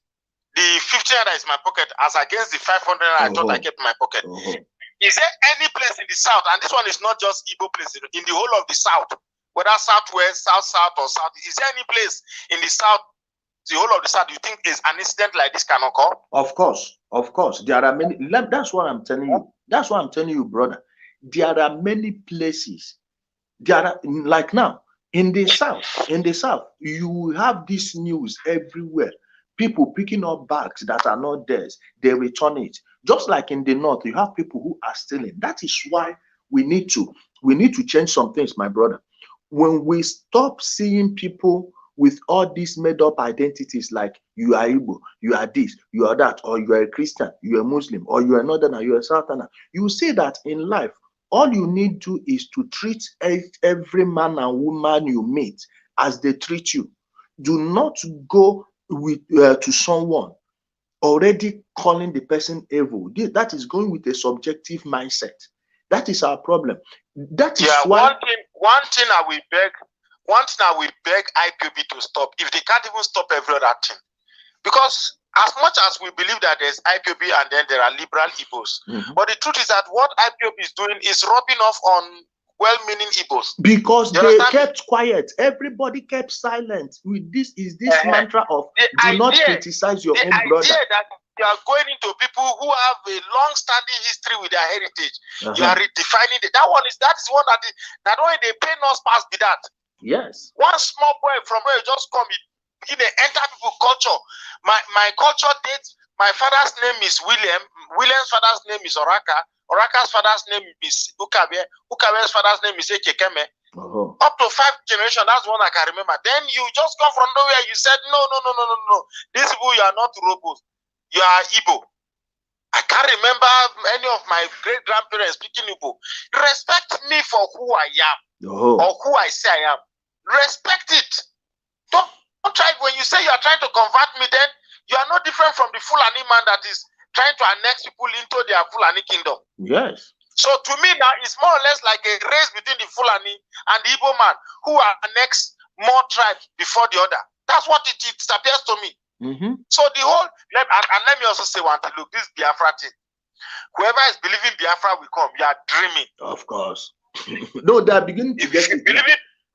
the 50 naira is my pocket as against the 500 naira I thought I kept in my pocket. Is there any place in the south, and this one is not just Igbo place, in the whole of the south, whether southwest, south, or south, is there any place in the south, the whole of the south, you think is an incident like this can occur? Of course. There are many. That's what I'm telling you. That's what I'm telling you, brother. There are many places. There are, like now, in the south, you have this news everywhere. People picking up bags that are not theirs, they return it. Just like in the north, you have people who are stealing. That is why we need to change some things, my brother. When we stop seeing people with all these made-up identities, like you are Igbo, you are this, you are that, or you are a Christian, you are a Muslim, or you are a Northerner, you are a Southerner, you see that in life, all you need to do is to treat every man and woman you meet as they treat you. Do not go with to someone already calling the person evil. That is going with a subjective mindset. That is our problem. That is why one thing I will beg IPOB to stop, if they can't even stop every other thing. Because as much as we believe that there's IPOB and then there are liberal Igbos, but the truth is that what IPOB is doing is rubbing off on well-meaning Igbos. Because they kept quiet. Everybody kept silent. With this mantra of do not criticize your own brother. The idea that you are going into people who have a long-standing history with their heritage. You are redefining it. That is one that way they pay no pass be that. Yes. One small boy from where you just come, they enter people culture. My culture dates. My father's name is William. William's father's name is Oraka. Oraka's father's name is Ukabe. Ukabe's father's name is Ekekeme. Up to 5 generations, that's one I can remember. Then you just come from nowhere. You said, no. These people, you are not robots. You are Igbo. I can't remember any of my great-grandparents speaking Igbo. Respect me for who I am or who I say I am. Respect it. Don't try. When you say you are trying to convert me, then you are no different from the Fulani man that is trying to annex people into their Fulani kingdom. Yes. So to me now, it's more or less like a race between the Fulani and the Igbo man who are annexed more tribes before the other. That's what it appears to me. So the whole, and let me also say one thing, look, this Biafra thing. Whoever is believing Biafra will come, you are dreaming. Of course. No, they are beginning to get it.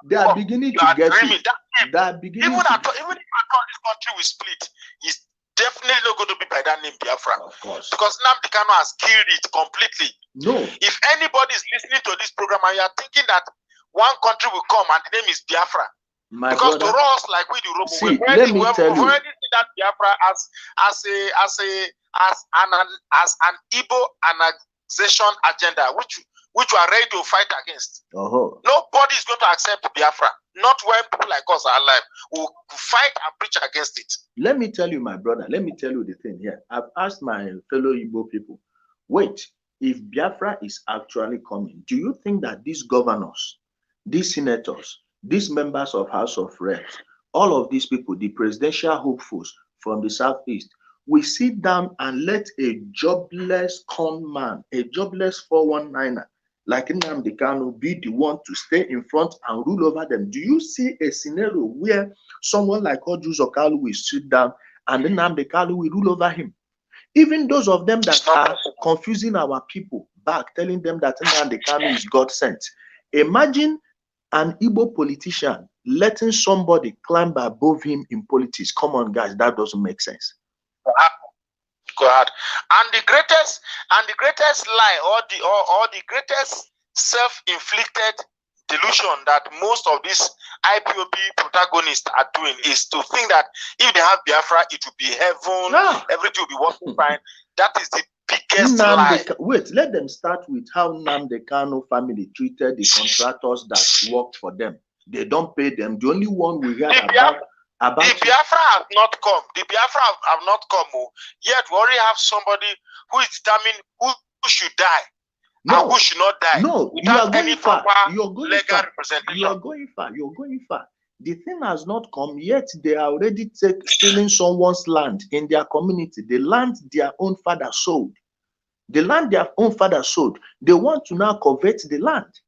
They are beginning to get it. They are beginning even if I thought this country will split, it's definitely not going to be by that name Biafra. Of course. Because Nnamdi Kanu has killed it completely. No. If anybody is listening to this program and you are thinking that one country will come and the name is Biafra, because brother, to us, like we the Robo, see, let me tell you, already see that Biafra as an Igbo annexation agenda, which we are ready to fight against. Nobody is going to accept Biafra. Not when people like us are alive. We'll fight and preach against it. Let me tell you, my brother, let me tell you the thing here. I've asked my fellow Igbo people, wait, if Biafra is actually coming, do you think that these governors, these senators, these members of House of Reps, all of these people, the presidential hopefuls from the Southeast, will sit down and let a jobless con man, a jobless 419er, like Nnamdi Kanu, be the one to stay in front and rule over them? Do you see a scenario where someone like Ojus Okalu will sit down and Nnamdi Kanu will rule over him? Even those of them that are confusing our people back, telling them that Nnamdi Kanu is God sent. Imagine an Igbo politician letting somebody climb above him in politics. Come on, guys, that doesn't make sense. God. And the greatest lie or the greatest self-inflicted delusion that most of these IPOB protagonists are doing is to think that if they have Biafra, it will be heaven, everything will be working fine. That is the biggest lie. Wait, let them start with how Nnamdi Kanu family treated the contractors that worked for them. They don't pay them. The only one we heard about the Biafra have not come. The Biafra have not come. Yet we already have somebody who is determined who should die. No, and who should not die. No, you are going far. You're going legal far. representation. You are going far. You're going far. The thing has not come yet. They are already stealing someone's land in their community. The land their own father sold. The land their own father sold. They want to now covet the land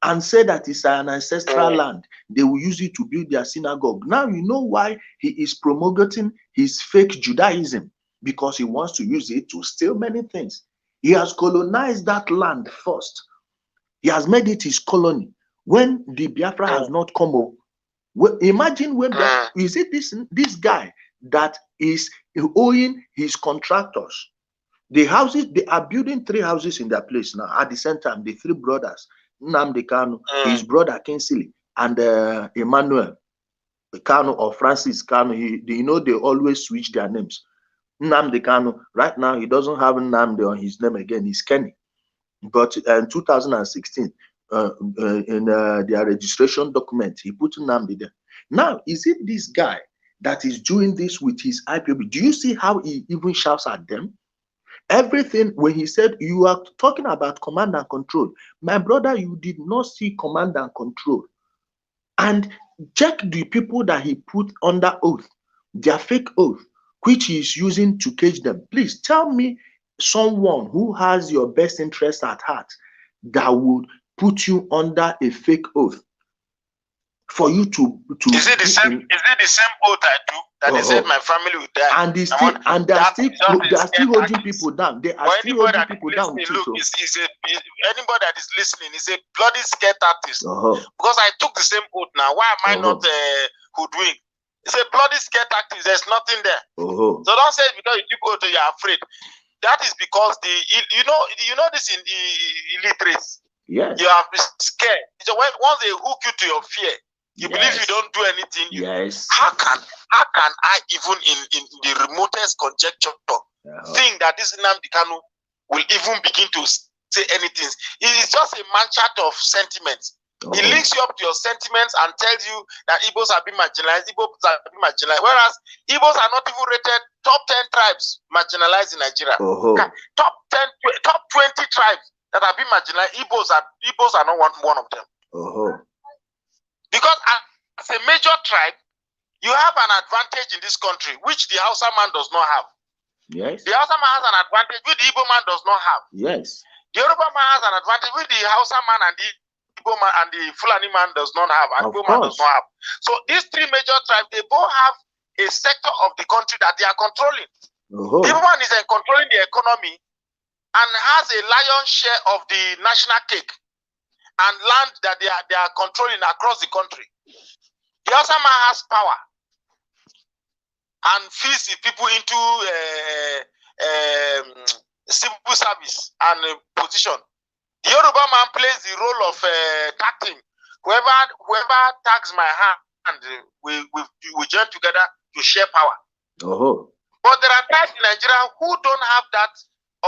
and say that it's an ancestral land. They will use it to build their synagogue. Now you know why he is promulgating his fake Judaism, because he wants to use it to steal many things. He has colonized that land first. He has made it his colony. When the Biafra has not come up, well, imagine when is it this guy that is owing his contractors the houses? They are building 3 houses in their place now. At the same time, the 3 brothers, Nnamdi Kanu, his brother Kingsley, and Emmanuel Kanu or Francis Kanu. You know, they always switch their names. Nnamdi Kanu, right now, he doesn't have Nnamdi on his name again. He's Kenny. But in 2016, in their registration document, he put Nnamdi there. Now, is it this guy that is doing this with his IPOB? Do you see how he even shouts at them? Everything, when he said, you are talking about command and control. My brother, you did not see command and control. And check the people that he put under oath, their fake oath, which he is using to cage them. Please tell me someone who has your best interest at heart that would put you under a fake oath for you to is it the same oath I do that they said my family would die, and they are still holding people down. They are still holding people down. Look, anybody that is listening is a bloody scared artist, because I took the same oath. Now why am I not hoodwink? It's a bloody scare tactics. There's nothing there. So don't say because you took oath you're afraid. That is because you know this in the illiteracy. Yes. You are scared. So once they hook you to your fear, you believe you don't do anything. How can I even in the remotest conjecture think that this Nnamdi Kanu will even begin to say anything? It is just a manchat of sentiments. He links you up to your sentiments and tells you that Igbos are being marginalized. Whereas Igbos are not even rated top 10 tribes marginalized in Nigeria. Top 20 tribes that have been marginalized. Igbos are not one of them. Because as a major tribe, you have an advantage in this country, which the Hausa man does not have. Yes. The Hausa man has an advantage which the Igbo man does not have. Yes. The Yoruba man has an advantage which the Hausa man and the Igbo man and the Fulani man does not have, and Igbo man does not have. So these 3 major tribes, they both have a sector of the country that they are controlling. The Igbo man is controlling the economy and has a lion's share of the national cake and land that they are controlling across the country. The Hausa man has power and feeds the people into civil service and position. The Yoruba man plays the role of taxing. Whoever tags my hand, we join together to share power. But there are tribes in Nigeria who don't have that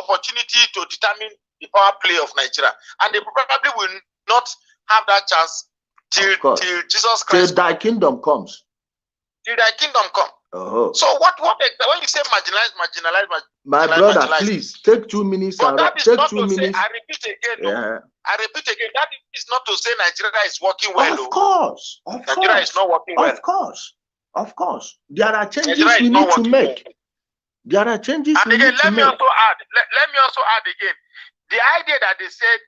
opportunity to determine the power play of Nigeria, and they probably will not have that chance till Jesus Christ. Till thy kingdom comes. Till thy kingdom come. So what when you say marginalize, my brother, please take 2 minutes. But that is not 2 to minutes. say, I repeat again. I repeat again. That is not to say Nigeria is working well. Of course. Nigeria is not working well. Of course. There are changes we need to make. There are changes we need to make. Let me also add again. The idea that they said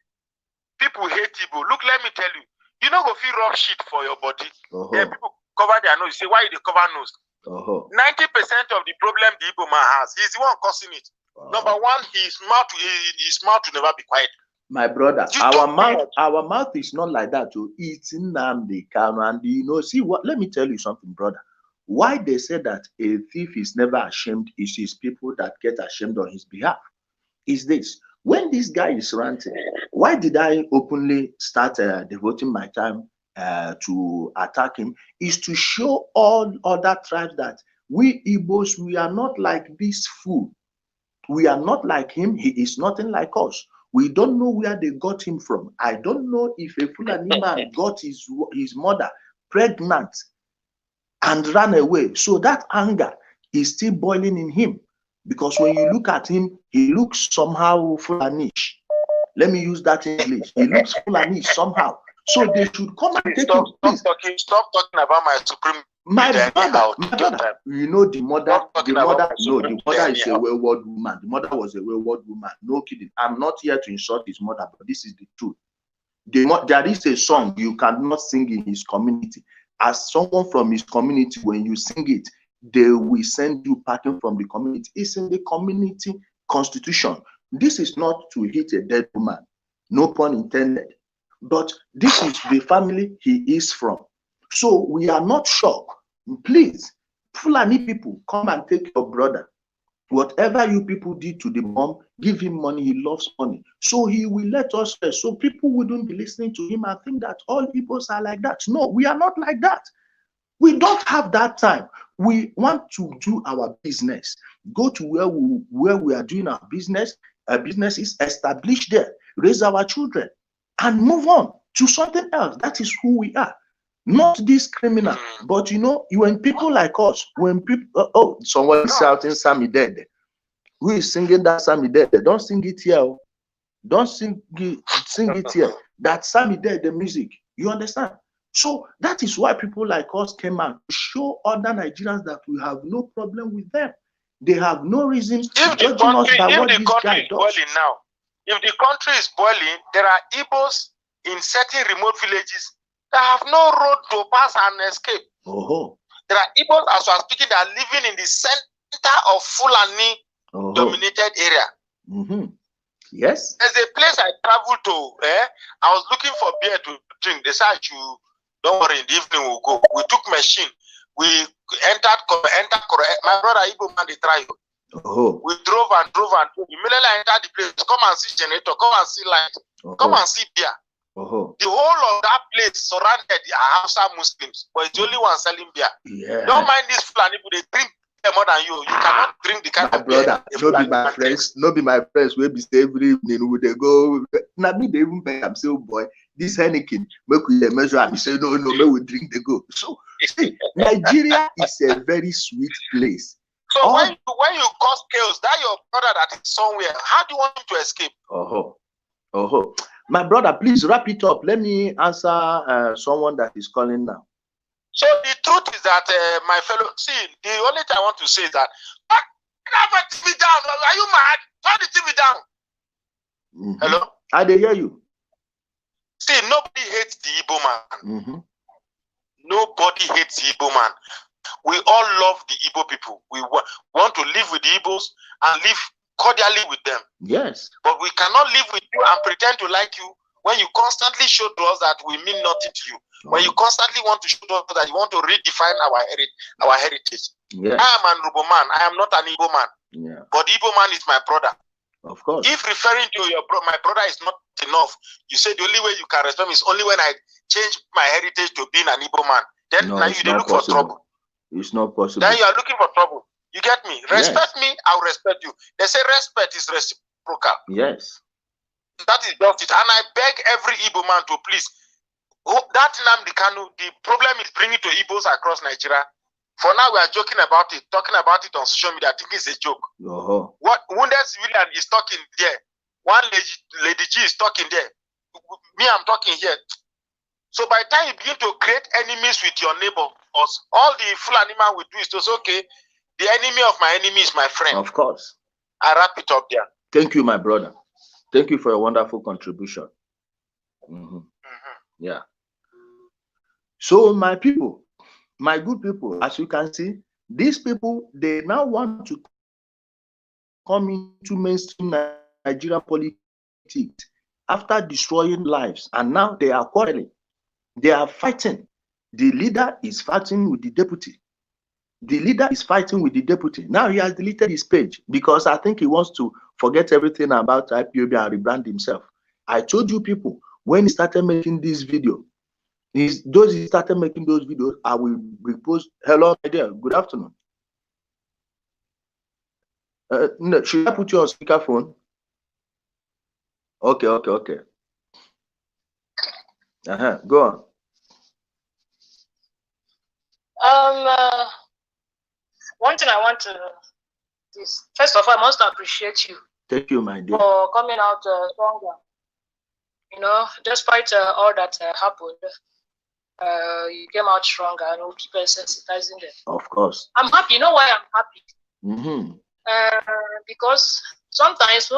people hate Igbo. Look, let me tell you. You know, go feel rough shit for your body. Then people cover their nose. You say, why you cover nose? 90% of the problem the Igbo man has, he's the one causing it. Number one, his mouth will never be quiet. My brother, our mouth is not like that. It's Nnamdi Kanu, and see what? Let me tell you something, brother. Why they say that a thief is never ashamed is his people that get ashamed on his behalf. Is this: When this guy is ranting, why did I openly start devoting my time to attack him? Is to show all other tribes that we Igbos, we are not like this fool. We are not like him. He is nothing like us. We don't know where they got him from. I don't know if a Fulani man got his mother pregnant and ran away. So that anger is still boiling in him. Because when you look at him, he looks somehow Fulanish. Let me use that in English. He looks Fulanish somehow. So they should come and take him. Stop talking about my supreme. My brother, you know the mother is a wayward woman. The mother was a wayward woman. No kidding. I'm not here to insult his mother, but this is the truth. There is a song you cannot sing in his community. As someone from his community, when you sing it, they will send you packing from the community. It's in the community constitution. This is not to hit a dead woman, no pun intended. But this is the family he is from. So we are not shocked. Please, Fulani people, come and take your brother. Whatever you people did to the mom, give him money. He loves money. So he will let us rest. So people wouldn't be listening to him and think that all Igbos are like that. No, we are not like that. We don't have that time. We want to do our business. Go to where we are doing our business. Our business is established there. Raise our children and move on to something else. That is who we are. Not this criminal, but you know, when people like us, when people, someone is shouting Sammy dead. Who is singing that Sammy dead? Don't sing it here. Don't sing it here. That Sammy dead, the music. You understand? So that is why people like us came out to show other Nigerians that we have no problem with them. They have no reason to judge us by what this guy does. Now, if the country is boiling, there are Igbos in certain remote villages that have no road to pass and escape. There are Igbos, as we are speaking, that are living in the center of Fulani dominated area. Yes. There's a place I traveled to. I was looking for beer to drink. They said, don't worry, in the evening we'll go. We took machine. We entered my brother Igbo man, they try. We drove and drove and drove. Immediately I entered the place. Come and see generator. Come and see light. Come and see beer. The whole of that place surrounded are Hausa Muslims, but it's the only one selling beer. Yeah. Don't mind these Fulani people, they drink beer more than you. You cannot drink the kind of beer. No be my friends. No be my friends. We be say every evening would they go. Now me they even pay. I'm say, oh boy, this Heineken make we measure. I say no, make we drink the go. So see, Nigeria is a very sweet place. So when you cause chaos, that your brother that is somewhere, how do you want him to escape? My brother, please wrap it up. Let me answer someone that is calling now. So the truth is that, my fellow, see, the only thing I want to say is that, turn the TV down. Are you mad? Turn the TV down. Hello? I did hear you. See, nobody hates the Igbo man. Nobody hates the Igbo man. We all love the Igbo people. We want to live with the Igbos and live cordially with them. Yes. But we cannot live with you and pretend to like you when you constantly show to us that we mean nothing to you. When you constantly want to show to us that you want to redefine our heritage. Yes. I am an Igbo man. I am not an Igbo man. Yeah. But Igbo man is my brother. Of course. If referring to my brother is not enough, you say the only way you can respect me is only when I change my heritage to being an Igbo man. Then now you look for trouble. It's not possible. Then you are looking for trouble. You get me? Respect me, I'll respect you. They say respect is reciprocal. Yes. That is just it. And I beg every Igbo man to please. That Nnamdi Kanu, the problem is bringing to Igbos across Nigeria. For now, we are joking about it, talking about it on social media. I think it's a joke. What wounded civilian is talking there? One lady G is talking there. Me, I'm talking here. So by the time you begin to create enemies with your neighbors, all the Fulani man will do is to say, okay, the enemy of my enemy is my friend. Of course. I wrap it up there. Thank you, my brother. Thank you for a wonderful contribution. Yeah. So my people, my good people, as you can see, these people, they now want to come into mainstream Nigerian politics after destroying lives, and now they are quarreling. They are fighting. The leader is fighting with the deputy. the leader is fighting with the deputy. Now he has deleted his page because I think he wants to forget everything about IPOB and rebrand himself. I told you people, when he started making this video, he started making those videos, I will repost. Hello, my dear. Good afternoon. No, should I put you on speakerphone? Okay. Go on. One thing I want to is, first of all, I must appreciate you. Thank you, my dear. For coming out stronger. You know, despite all that happened, you came out stronger and people sensitizing them. Of course. I'm happy. You know why I'm happy? Mm-hmm. Because sometimes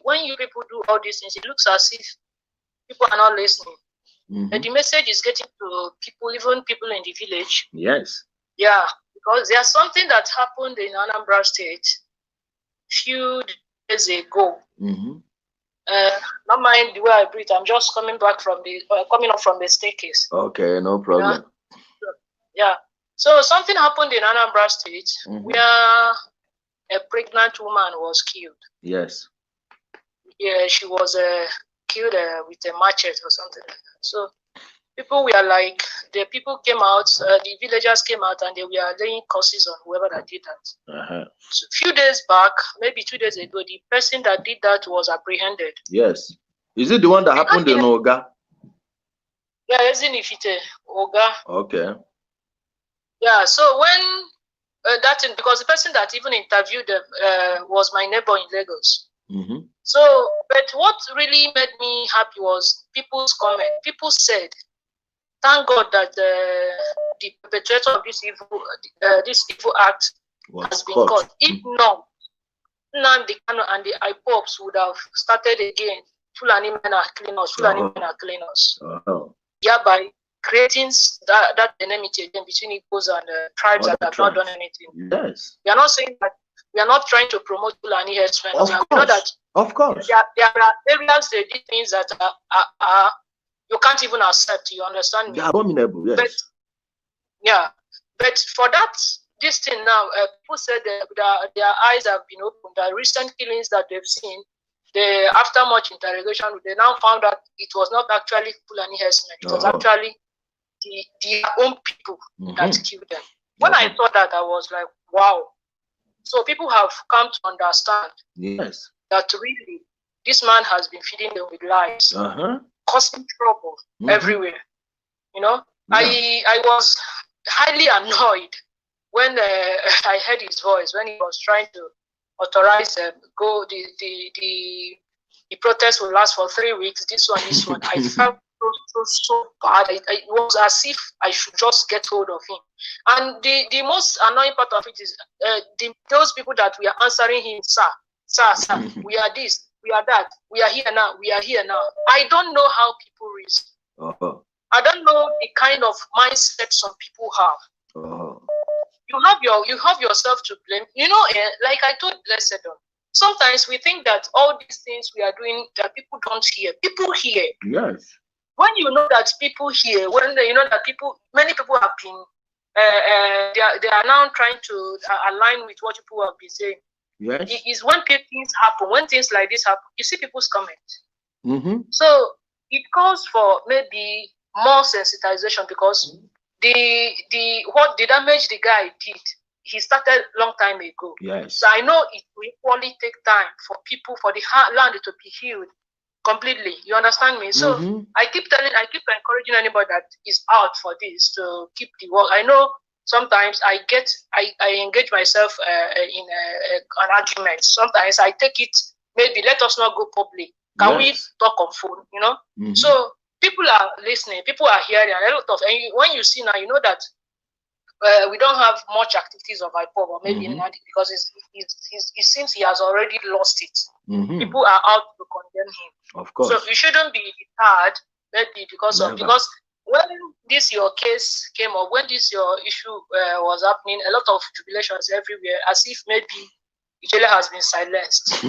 when you people do all these things, it looks as if people are not listening. Mm-hmm. And the message is getting to people, even people in the village. Yes. Yeah, because there's something that happened in Anambra State few days ago. Mm-hmm. Not mind the way I breathe. I'm just coming up from the staircase. Okay, no problem. Yeah. So something happened in Anambra State where a pregnant woman was killed. Yes. Yeah, she was killed with a machete or something like that. So people were like, the people came out, the villagers came out, and they were laying curses on whoever that did that. So a few days back, maybe 2 days ago, the person that did that was apprehended. Yes. Is it the one that happened in Oga? Yeah, isn't it Oga? Okay. Yeah, so when that thing, because the person that even interviewed them was my neighbor in Lagos. Mm-hmm. So, but what really made me happy was people's comment. People said, thank God that the perpetrator of this evil act has been caught. If not, Nnamdi Kanu and the Ipobs would have started again. Fulani men are cleaners. Fulani men are cleaners. Thereby creating that enmity again between Igbos and tribes that have not done anything. Yes. We are not saying that we are not trying to promote Fulani herdsmen. Of course. There are areas they did things that are you can't even accept. You understand me? They're abominable. Yes. But for that, this thing now, people said their eyes have been opened. The recent killings that they've seen, after much interrogation, they now found out it was not actually Fulani herdsmen. It was actually their own people that killed them. When I saw that, I was like, wow. So people have come to understand that really this man has been feeding them with lies, causing trouble everywhere. You know, I was highly annoyed when I heard his voice when he was trying to authorize the protest will last for 3 weeks. This one. I felt so bad. It was as if I should just get hold of him. And the most annoying part of it is those people that we are answering him, sir, we are this, we are that, we are here now. I don't know how people reason. I don't know the kind of mindset some people have. You have yourself to blame. You know, like I told Blessed, sometimes we think that all these things we are doing that people don't hear. People hear. Yes. When you know that people hear, when you know that many people have been, they are now trying to align with what people have been saying. Yes. It is when things happen, when things like this happen, you see people's comments. So it calls for maybe more sensitization because the damage the guy did, he started long time ago. Yes. So I know it will equally take time for the land to be healed completely. You understand me? So I keep encouraging anybody that is out for this to keep the work. I know sometimes I engage myself in an argument. Sometimes I take it, maybe let us not go public. Can we talk on phone? You know? So people are listening, people are hearing a lot of, and when you see now, you know that we don't have much activities of Ipob or maybe because it seems he has already lost it. People are out to condemn him. Of course. So you shouldn't be hard, maybe because when this your case came up, when this your issue was happening, a lot of jubilations everywhere, as if maybe Ijele has been silenced.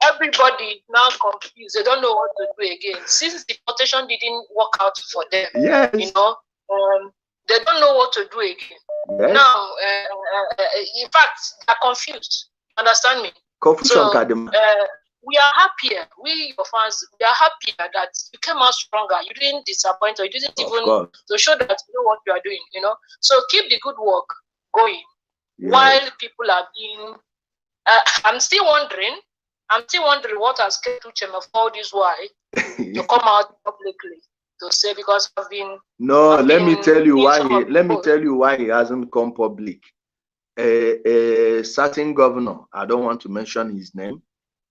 Everybody now confused. They don't know what to do again. Since the deportation didn't work out for them, you know, They don't know what to do again. Yes. Now, in fact, they're confused. Understand me? Confusion. So, we are happier. We, your fans, we are happier that you came out stronger. You didn't disappoint, or you didn't even to show that you know what you are doing. You know, so keep the good work going while people are being. I'm still wondering what has kept Uche Mefor all this while to come out publicly to say, because I've been. Let me tell you why he hasn't come public. A certain governor, I don't want to mention his name,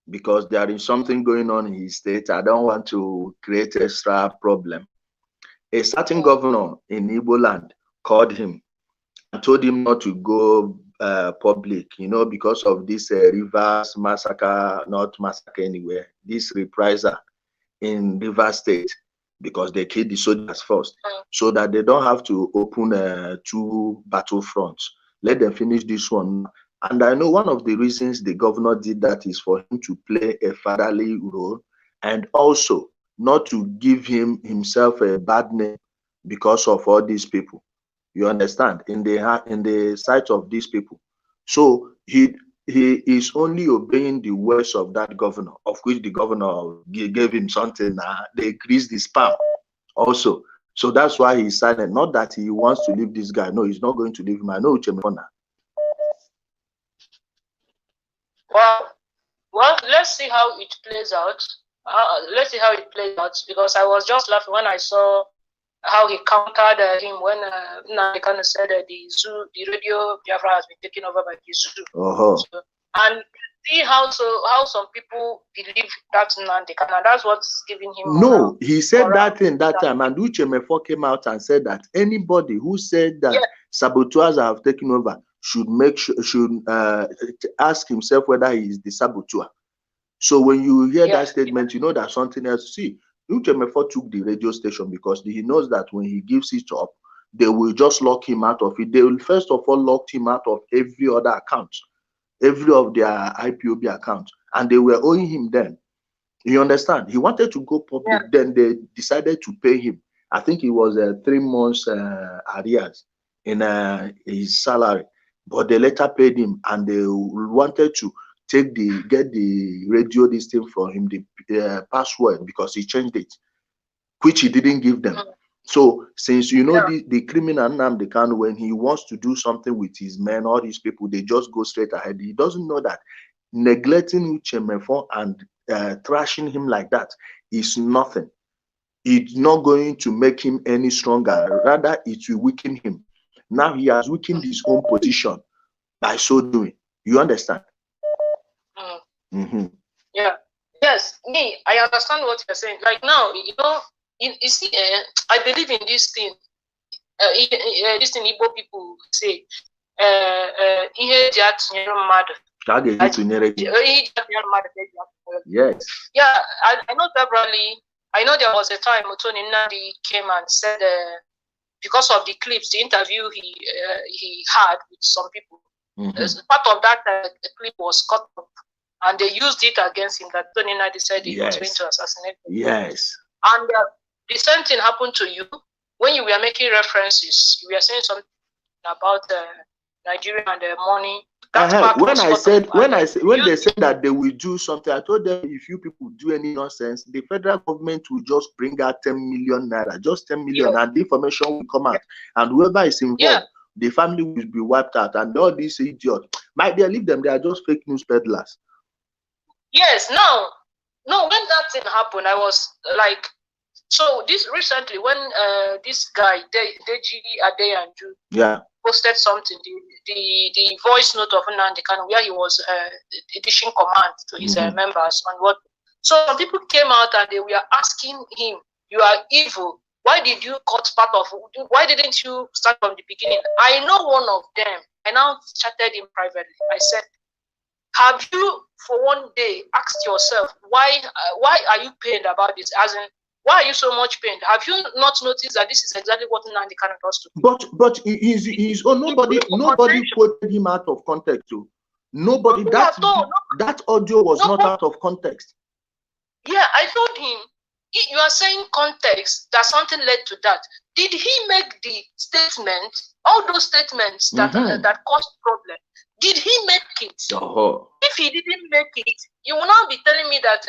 because there is something going on in his state. I don't want to create extra problem. A certain governor in Igbo land called him and told him not to go public, you know, because of this Rivers massacre, not massacre anywhere, this reprisal in Rivers State, because they killed the soldiers first, so that they don't have to open 2 battlefronts. Let them finish this one. And I know one of the reasons the governor did that is for him to play a fatherly role, and also not to give himself a bad name because of all these people. You understand? In the sight of these people. So he is only obeying the words of that governor, of which the governor gave him something. They increased the spam also. So that's why he's silent. Not that he wants to leave this guy. No, he's not going to leave him. I know Uche Mefor. Well, let's see how it plays out. Because I was just laughing when I saw how he countered him when they kind of said that the radio Biafra has been taken over by the zoo. So, and see how some people believe that Nnamdi Kanu. That's what's giving him. No, he said that thing that time, and Uche Mefor came out and said that anybody who said that saboteurs have taken over should ask himself whether he is the saboteur. So when you hear that statement, you know that something else. See, Uche Mefor took the radio station because he knows that when he gives it up, they will just lock him out of it. They will first of all lock him out of every other account, every of their IPOB accounts, and they were owing him then. You understand? He wanted to go public, then they decided to pay him. I think it was 3 months arrears in his salary, but they later paid him, and they wanted to get the radio this thing from him, the password, because he changed it, which he didn't give them. So since you know the criminal Nnamdi Kanu, when he wants to do something with his men, all these people, they just go straight ahead. He doesn't know that neglecting Uche Mefor and thrashing him like that is nothing. It's not going to make him any stronger. Rather, it will weaken him. Now he has weakened his own position by so doing. You understand? Yeah. Yes. Me, I understand what you're saying. Like now, you know, you see, I believe in this thing. This thing Igbo people say. Yes. Yeah, I know severally. I know there was a time Tony Nnamdi came and said because of the clips, the interview he had with some people. Part of that clip was cut off, and they used it against him. That Tony Nnamdi said he was going to assassinate him. Yes. And the same thing happened to you when you were making references. You were saying something about Nigeria and the money. When they said that they will do something, I told them if you people do any nonsense, the federal government will just bring out 10 million naira, just 10 million, and the information will come out, and whoever is involved, the family will be wiped out, and all these idiots, might they leave them? They are just fake news peddlers. Yes. No. When that thing happened, I was like, so this recently when this guy Deji Adeyanju posted something, the voice note of Nnamdi Kanu, where he was dishing command to his members on what. So some people came out and they were asking him, "You are evil. Why did you cut part of? Why didn't you start from the beginning?" I know one of them. I now chatted him privately. I said, "Have you, for one day, asked yourself why are you pained about this? As in, why are you so much pained? Have you not noticed that this is exactly what Nnamdi Kanu does to people?" But nobody quoted him out of context. Too. Nobody. That audio was not out of context. Yeah, I told him, you are saying context that something led to that. Did he make the statement, all those statements that that caused problem? Did he make it? If he didn't make it, you will not be telling me that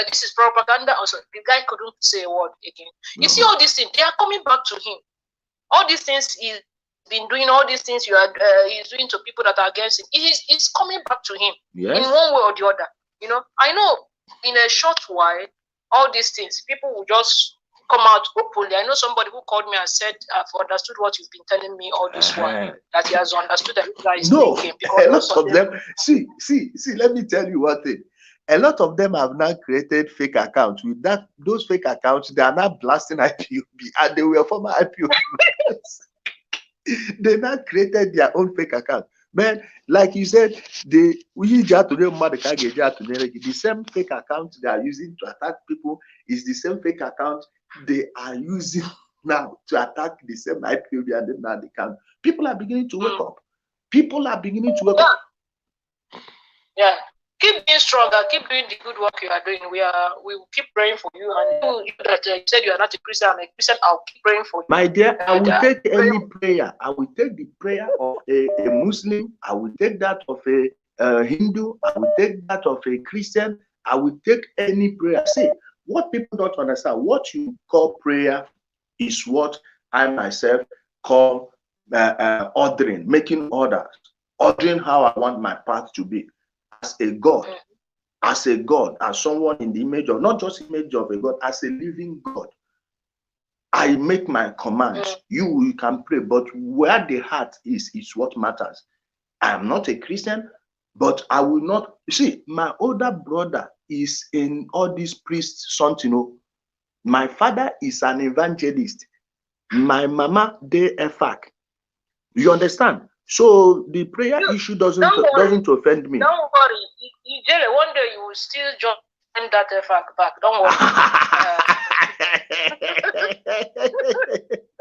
this is propaganda. Also, the guy couldn't say a word again. You see, all these things, they are coming back to him. All these things he's been doing, all these things he's doing to people that are against him, it's coming back to him in one way or the other. You know, I know in a short while, all these things, people will just come out openly. I know somebody who called me and said, I've understood what you've been telling me all this while, that he has understood that this guy is thinking. A lot of them, see, let me tell you one thing. A lot of them have now created fake accounts. With that, those fake accounts, they are now blasting IPOB, and they were former IPOB. They now created their own fake account. Man, like you said, the same fake account they are using to attack people is the same fake account they are using now to attack the same IPOB, and then now they can. People are beginning to wake up. People are beginning to wake up. Yeah. Keep being stronger. Keep doing the good work you are doing. We will keep praying for you. And you that you said you are not a Christian. I'm a Christian. I'll keep praying for you. My dear, I will take any prayer. I will take the prayer of a Muslim. I will take that of a Hindu. I will take that of a Christian. I will take any prayer. See, what people don't understand, what you call prayer is what I myself call ordering, making orders, ordering how I want my path to be. As a God, as someone in the image of, not just image of a God, as a living God, I make my commands. You can pray, but where the heart is what matters. I am not a Christian, but I will not, see, my older brother is in all these priests, sons, you know. My father is an evangelist. My mama, they efak. You understand? So the prayer issue doesn't offend me. Don't worry, Ijele, one day you will still join that effect back. Don't worry.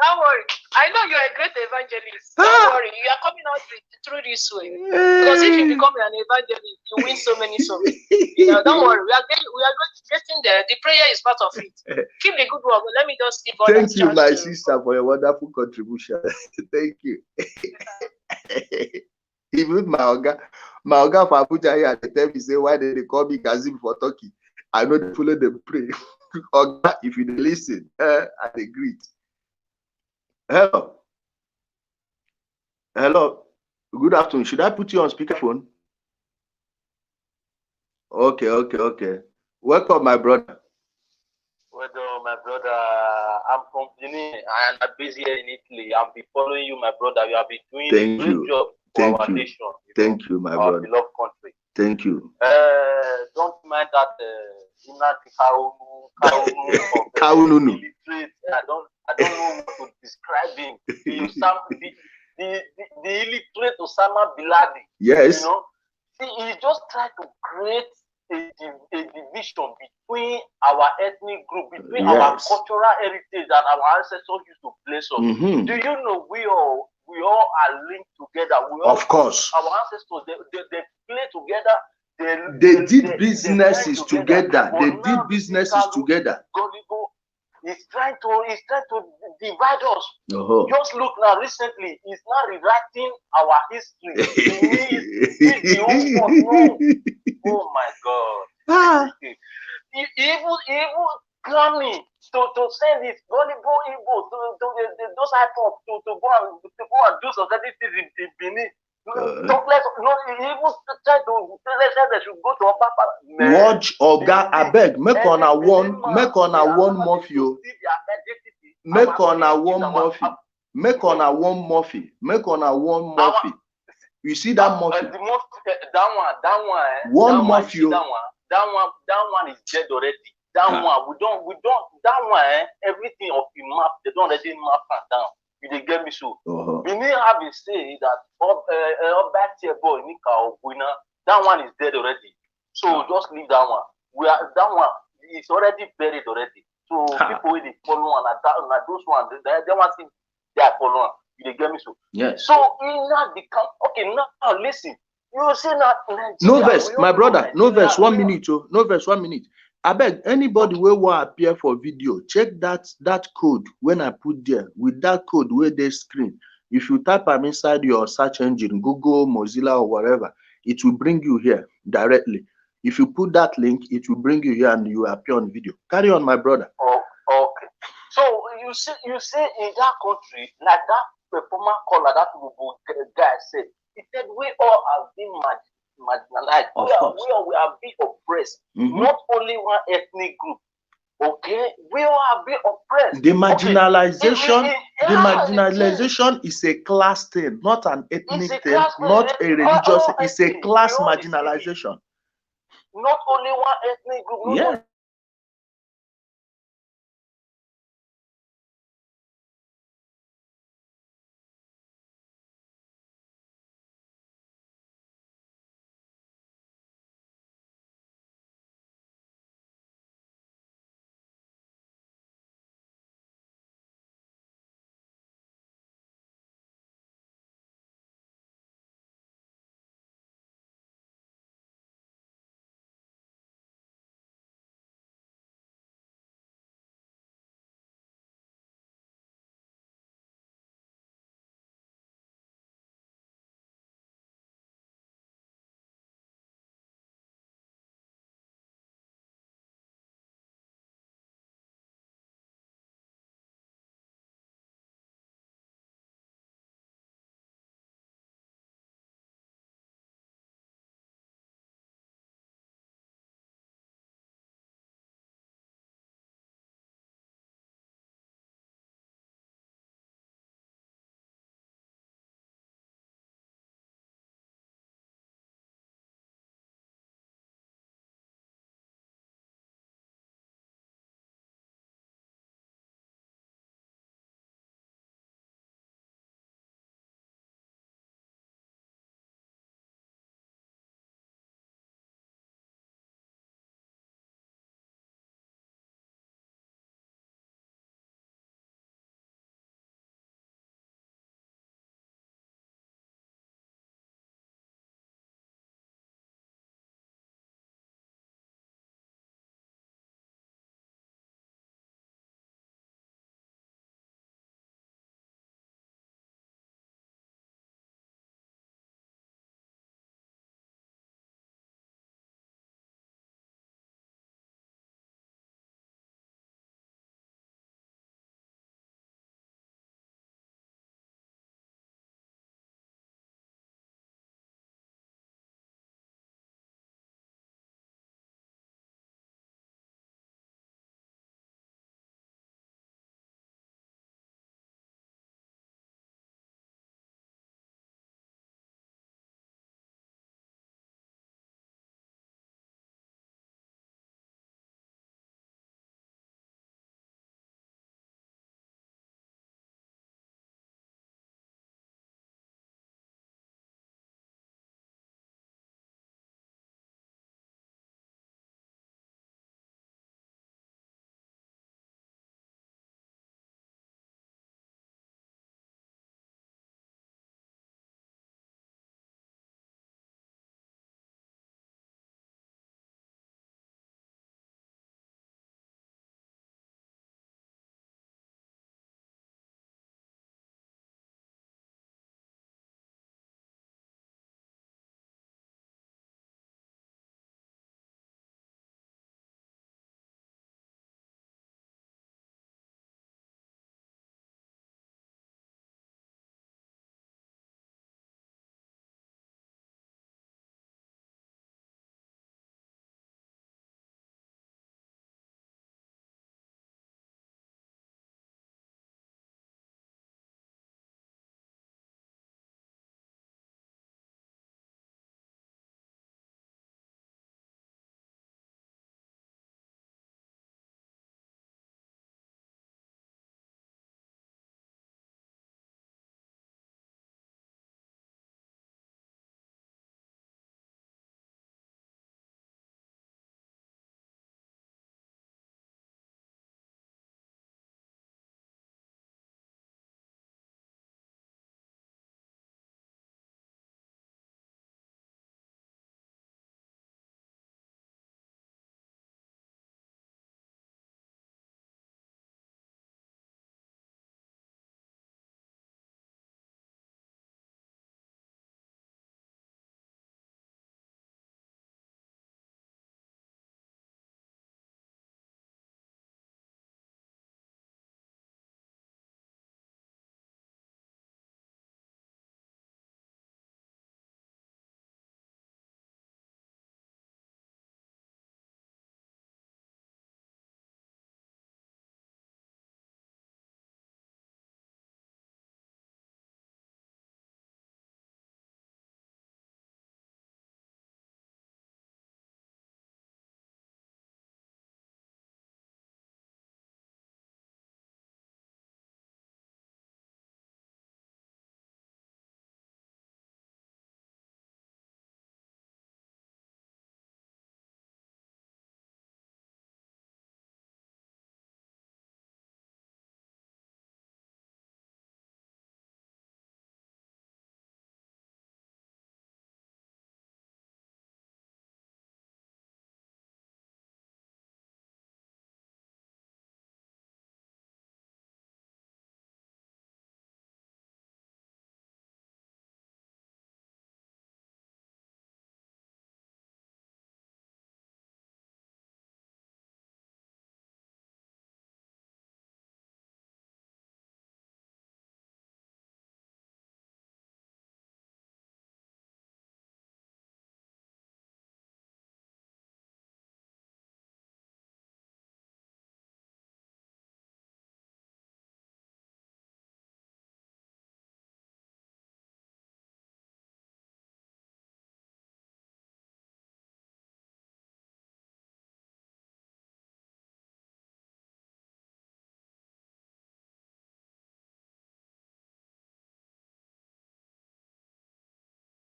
Don't worry. I know you're a great evangelist. Don't worry, you are coming out through this way. Because if you become an evangelist, you win so many souls. You know, don't worry, we are getting there. The prayer is part of it. Keep the good work. Let me just give all. Thank you, my sister, for your wonderful contribution. Thank you. Even my oga for Abuja here, they tell me, say, why did they call me Kazim for Turkey? I know they follow them pray. Oga, if you listen, I agree. Hello. Good afternoon. Should I put you on speakerphone? Okay. Welcome, my brother. Well, my brother, I'm from Benin and I'm busy here in Italy. I'll be following you, my brother. You have been doing a great job for our nation. Thank you, my brother. Our beloved country. Thank you. Don't mind that Kaununu. I don't know what to describe him. The illiterate Osama bin Laden. Yes. You know, see, he just tried to create a division between our ethnic group, between our cultural heritage that our ancestors used to place us. Do you know we all are linked together? Of course. Our ancestors, they play together. They did businesses together. They did businesses together. He's trying to divide us. Just look now. Recently, he's now rewriting our history. He's the old one. Oh my God! He even planning to send his gullible Igbo to those Ipob to go and do some certain things in Benin. He even try to say they should go to Opapa. Watch Oga abeg, make on a one Murphy. Make on a one Murphy. You see that Murphy? That one is dead already. That one, we don't, that one, everything of the map, they don't already map it down. You they get me so. We need have a say that that one is dead already. So just leave that one. That one is already buried already. So people will follow and those ones, they want to they are following. You get me so. Yes. So in that become okay. Now listen. You say that no verse, my brother. No verse. 1 minute. No verse. 1 minute. I beg anybody who will appear for video, check that code when I put there. With that code where they screen, if you type them inside your search engine, Google, Mozilla, or whatever, it will bring you here directly. If you put that link, it will bring you here and you appear on video. Carry on, my brother. Oh, okay. So you see in that country, like that performer caller, that guy said, he said we all have been marginalized. We are being oppressed. Not only one ethnic group. Okay, we all have been oppressed. The marginalization is a class thing, not an ethnic thing, not a religious. It's a class marginalization. Not only one ethnic group. Yeah.